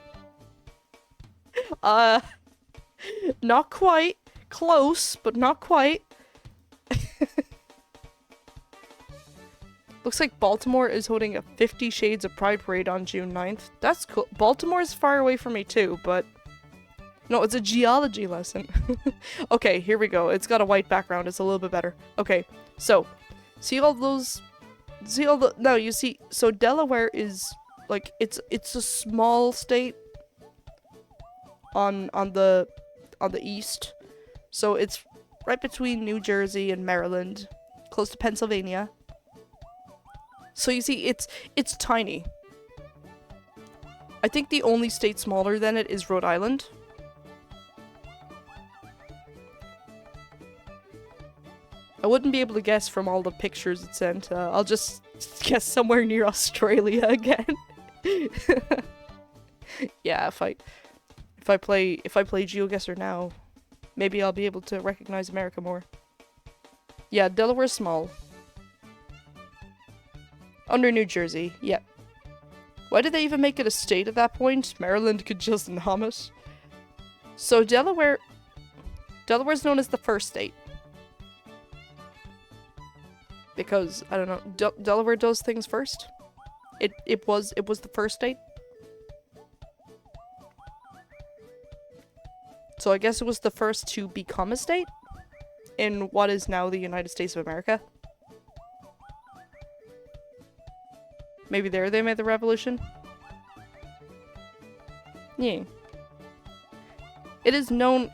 Not quite. Close, but not quite. Looks like Baltimore is holding a 50 Shades of Pride parade on June 9th. That's cool. Baltimore's far away from me too, but... No, it's a geology lesson. Okay, here we go. It's got a white background. It's a little bit better. Okay, so... See all those... See all the... No, you see... So Delaware is... Like, it's a small state on the east. So it's right between New Jersey and Maryland. Close to Pennsylvania. So you see, it's tiny. I think the only state smaller than it is Rhode Island. I wouldn't be able to guess from all the pictures it sent. I'll just guess somewhere near Australia again. Yeah, if I play GeoGuessr now, maybe I'll be able to recognize America more. Yeah, Delaware's small. Under New Jersey, yeah. Why did they even make it a state at that point? Maryland could just nom it. So Delaware's known as the first state. Because, I don't know, Delaware does things first? It was the first state? So I guess it was the first to become a state? In what is now the United States of America? Maybe there they made the revolution? Yeah. It is known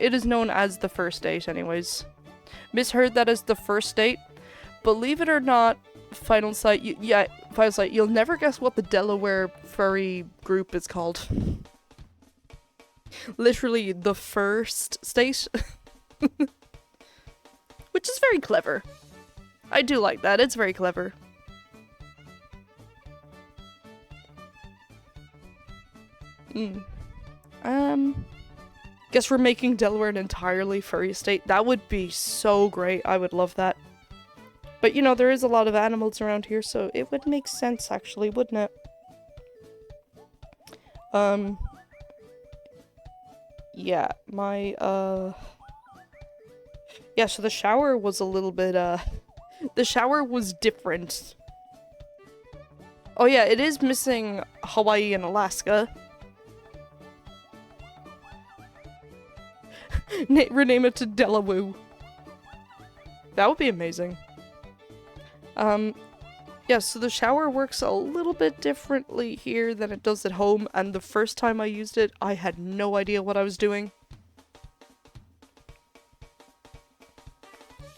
as the first state anyways. Misheard that as the first state. Believe it or not, Final Sight, you'll never guess what the Delaware furry group is called. Literally the first state. Which is very clever. I do like that, it's very clever. Guess we're making Delaware an entirely furry state. That would be so great. I would love that. But you know, there is a lot of animals around here, so it would make sense actually, wouldn't it? Yeah, yeah, so the shower was a little bit, the shower was different. Oh yeah, it is missing Hawaii and Alaska. Rename it to Delaware. That would be amazing. Yeah, so the shower works a little bit differently here than it does at home, and the first time I used it, I had no idea what I was doing.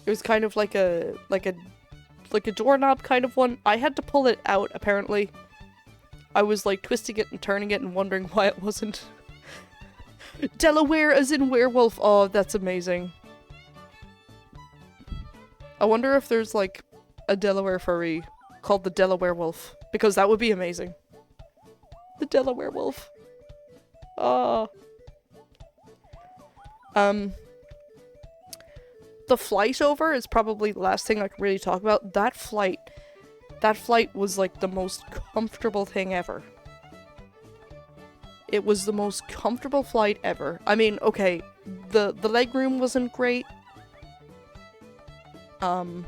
It was kind of like a doorknob kind of one. I had to pull it out, apparently. I was like twisting it and turning it and wondering why it wasn't. Delaware as in werewolf. Oh, that's amazing. I wonder if there's like a Delaware furry called the Delaware Wolf, because that would be amazing. The Delaware Wolf. Oh. The flight over is probably the last thing I can really talk about. That flight was like the most comfortable thing ever. It was the most comfortable flight ever. I mean, okay, the leg room wasn't great. And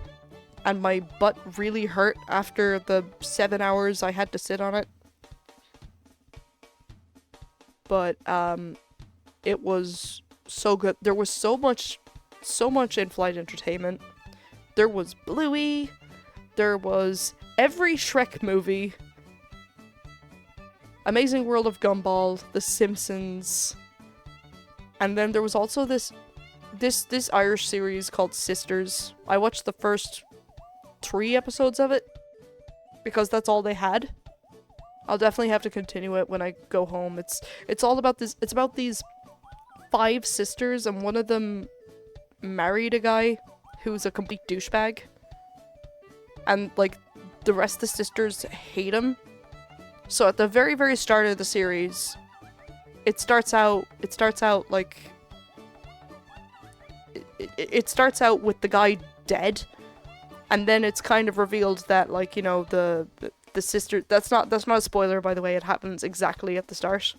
my butt really hurt after the 7 hours I had to sit on it. But, it was so good. There was so much in-flight entertainment. There was Bluey. There was every Shrek movie. Amazing World of Gumball, The Simpsons. And then there was also this Irish series called Sisters. I watched the first 3 episodes of it because that's all they had. I'll definitely have to continue it when I go home. It's all about this. It's about these 5 sisters, and one of them married a guy who's a complete douchebag. And like the rest of the sisters hate him. So at the very, very start of the series, it starts out like it starts out with the guy dead, and then it's kind of revealed that, like, you know, the sister, that's not a spoiler, by the way, it happens exactly at the start.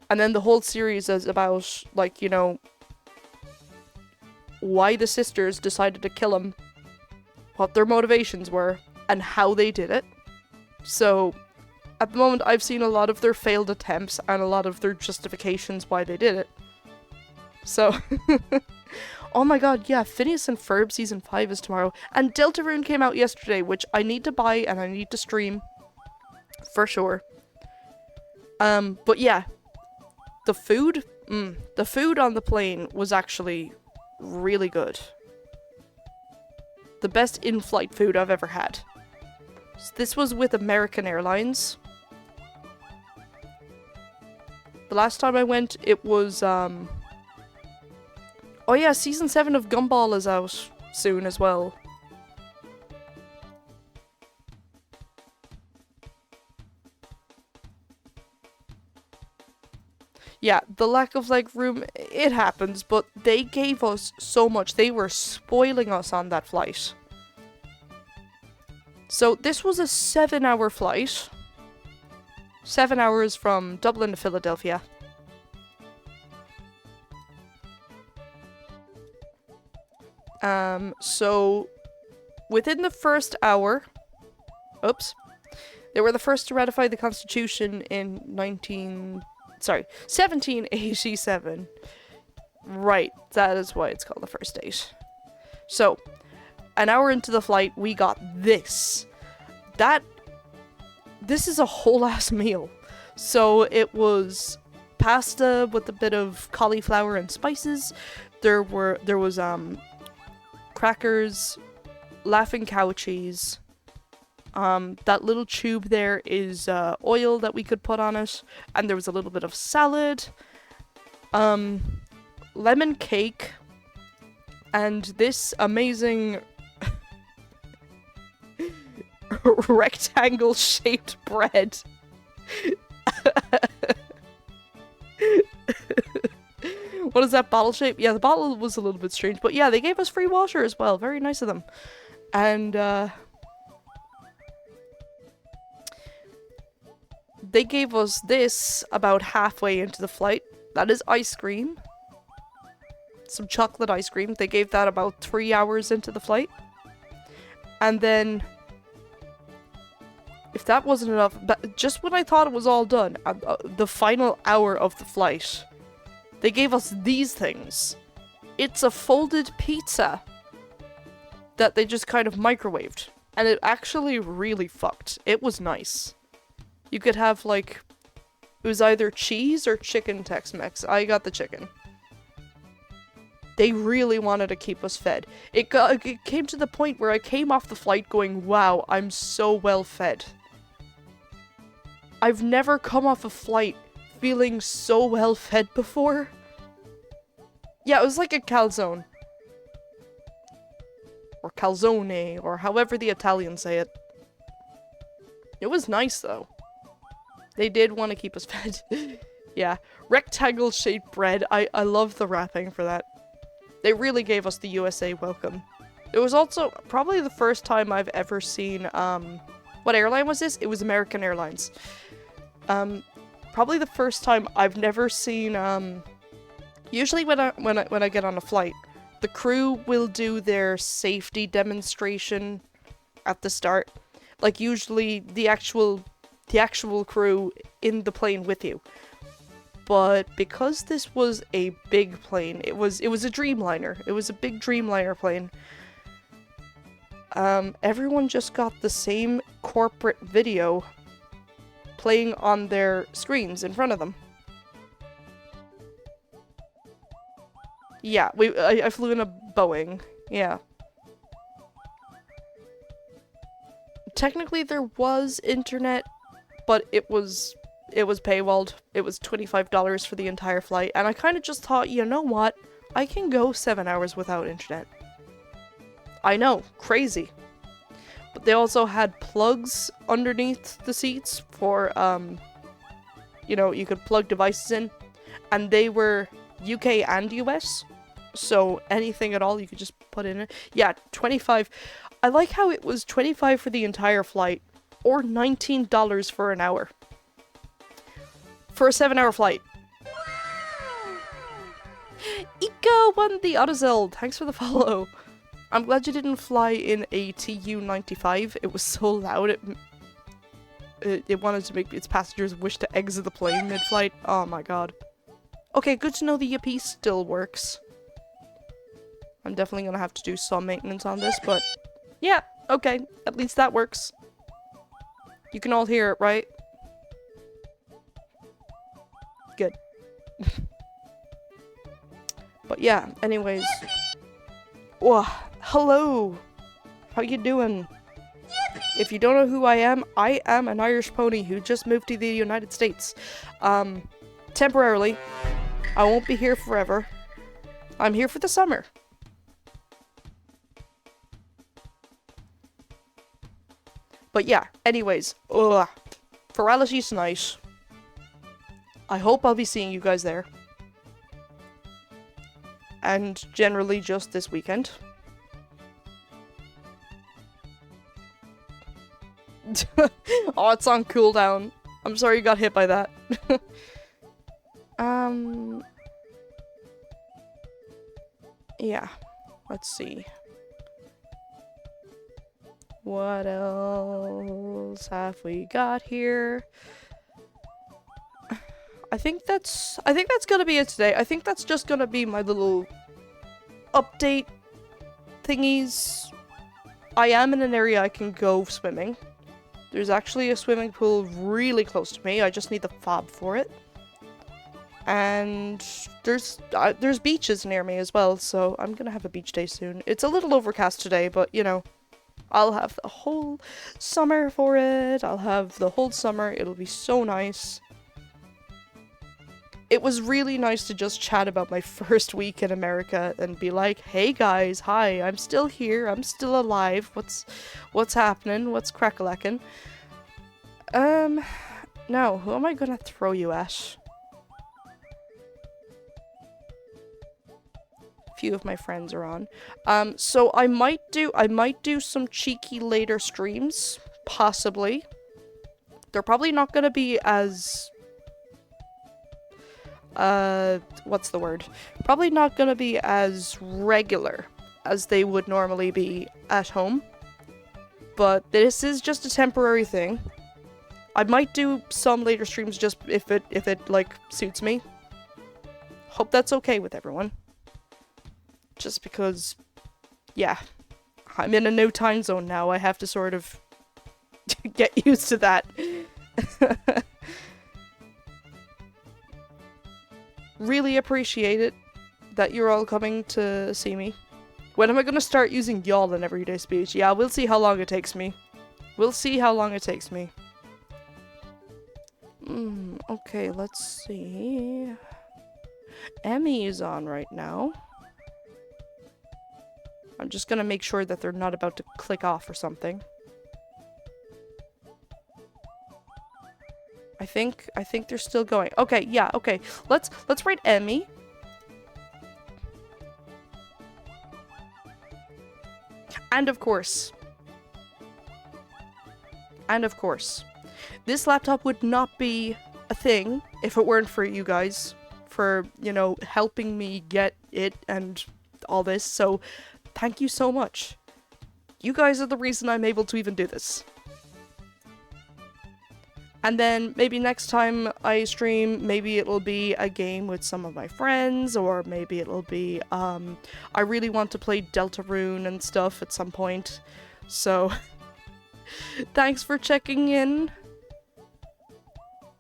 And then the whole series is about, like, you know, why the sisters decided to kill him, what their motivations were, and how they did it. So at the moment, I've seen a lot of their failed attempts and a lot of their justifications why they did it. So, oh my god, yeah, Phineas and Ferb Season 5 is tomorrow. And Deltarune came out yesterday, which I need to buy and I need to stream. For sure. But yeah, the food on the plane was actually really good. The best in-flight food I've ever had. So this was with American Airlines. The last time I went, it was, oh yeah, Season 7 of Gumball is out soon as well. Yeah, the lack of leg room, it happens, but they gave us so much. They were spoiling us on that flight. So this was a 7-hour flight. 7 hours from Dublin to Philadelphia. So within the first hour, they were the first to ratify the Constitution in 1787. Right, that is why it's called the first date. So, an hour into the flight, we got this. This is a whole ass meal. So it was pasta with a bit of cauliflower and spices. There was crackers, Laughing Cow cheese. That little tube there is oil that we could put on it, and there was a little bit of salad, lemon cake, and this amazing rectangle shaped bread. What is that, bottle shape? Yeah, the bottle was a little bit strange, but yeah, they gave us free water as well. Very nice of them. And they gave us this about halfway into the flight. That is ice cream. Some chocolate ice cream. They gave that about 3 hours into the flight. And then, if that wasn't enough, but just when I thought it was all done, the final hour of the flight, they gave us these things. It's a folded pizza that they just kind of microwaved. And it actually really fucked. It was nice. You could have, like, it was either cheese or chicken Tex-Mex. I got the chicken. They really wanted to keep us fed. It came to the point where I came off the flight going, wow, I'm so well fed. I've never come off a flight feeling so well fed before. Yeah, it was like a calzone. Or calzone, or however the Italians say it. It was nice, though. They did want to keep us fed. Yeah. Rectangle-shaped bread. I love the wrapping for that. They really gave us the USA welcome. It was also probably the first time I've ever seen, what airline was this? It was American Airlines. Probably the first time I've never seen, usually when I get on a flight, the crew will do their safety demonstration at the start. Like, usually the actual crew in the plane with you. But because this was a big plane, it was a Dreamliner. It was a big Dreamliner plane. Everyone just got the same corporate video playing on their screens in front of them. Yeah, I flew in a Boeing. Yeah. Technically there was internet, but it was paywalled. It was $25 for the entire flight, and I kind of just thought, you know what? I can go 7 hours without internet. I know, crazy. But they also had plugs underneath the seats for, you know, you could plug devices in, and they were UK and US, so anything at all you could just put in it. Yeah, 25. I like how it was 25 for the entire flight, or $19 for an hour. For a 7-hour flight. Ika won the Odyssey. Thanks for the follow. I'm glad you didn't fly in a Tu-95. It was so loud. It wanted to make its passengers wish to exit the plane mid-flight. Oh my god. Okay, good to know the Yippee still works. I'm definitely gonna have to do some maintenance on this, but yeah, okay. At least that works. You can all hear it, right? Good. But yeah, anyways. Whoa, hello! How you doing? If you don't know who I am an Irish pony who just moved to the United States. Temporarily. I won't be here forever. I'm here for the summer. But yeah, anyways. Ferality's nice. I hope I'll be seeing you guys there. And generally just this weekend. Oh, it's on cooldown. I'm sorry you got hit by that. Yeah. Let's see. What else have we got here? I think that's gonna be it today. I think that's just gonna be my little update thingies. I am in an area I can go swimming. There's actually a swimming pool really close to me. I just need the fob for it. And there's beaches near me as well, so I'm gonna have a beach day soon. It's a little overcast today, but you know, I'll have the whole summer for it. I'll have the whole summer. It'll be so nice. It was really nice to just chat about my first week in America and be like, hey guys, hi, I'm still here, I'm still alive, what's happening, what's crack-a-lackin'? Now, who am I gonna throw you at? Few of my friends are on. So I might do some cheeky later streams, possibly. They're probably not gonna be as what's the word? Probably not gonna be as regular as they would normally be at home. But this is just a temporary thing. I might do some later streams just if it like suits me. Hope that's okay with everyone. Just because, yeah, I'm in a new time zone now. I have to sort of get used to that. Really appreciate it that you're all coming to see me. When am I gonna start using y'all in everyday speech? Yeah, we'll see how long it takes me. We'll see how long it takes me. Okay, let's see. Emmy is on right now. I'm just gonna make sure that they're not about to click off or something. I think they're still going. Okay, yeah, okay. Let's write Emmy. And of course, this laptop would not be a thing if it weren't for you guys, for, you know, helping me get it and all this, so thank you so much. You guys are the reason I'm able to even do this. And then maybe next time I stream, maybe it'll be a game with some of my friends, or maybe it'll be, I really want to play Deltarune and stuff at some point. So, thanks for checking in.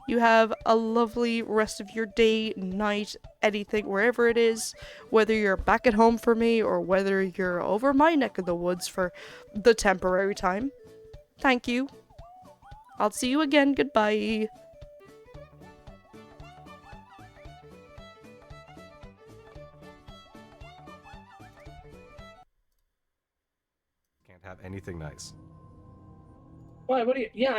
You have a lovely rest of your day, night, anything, wherever it is. Whether you're back at home for me, or whether you're over my neck of the woods for the temporary time. Thank you. I'll see you again. Goodbye. Can't have anything nice. Why? What do you? Yeah.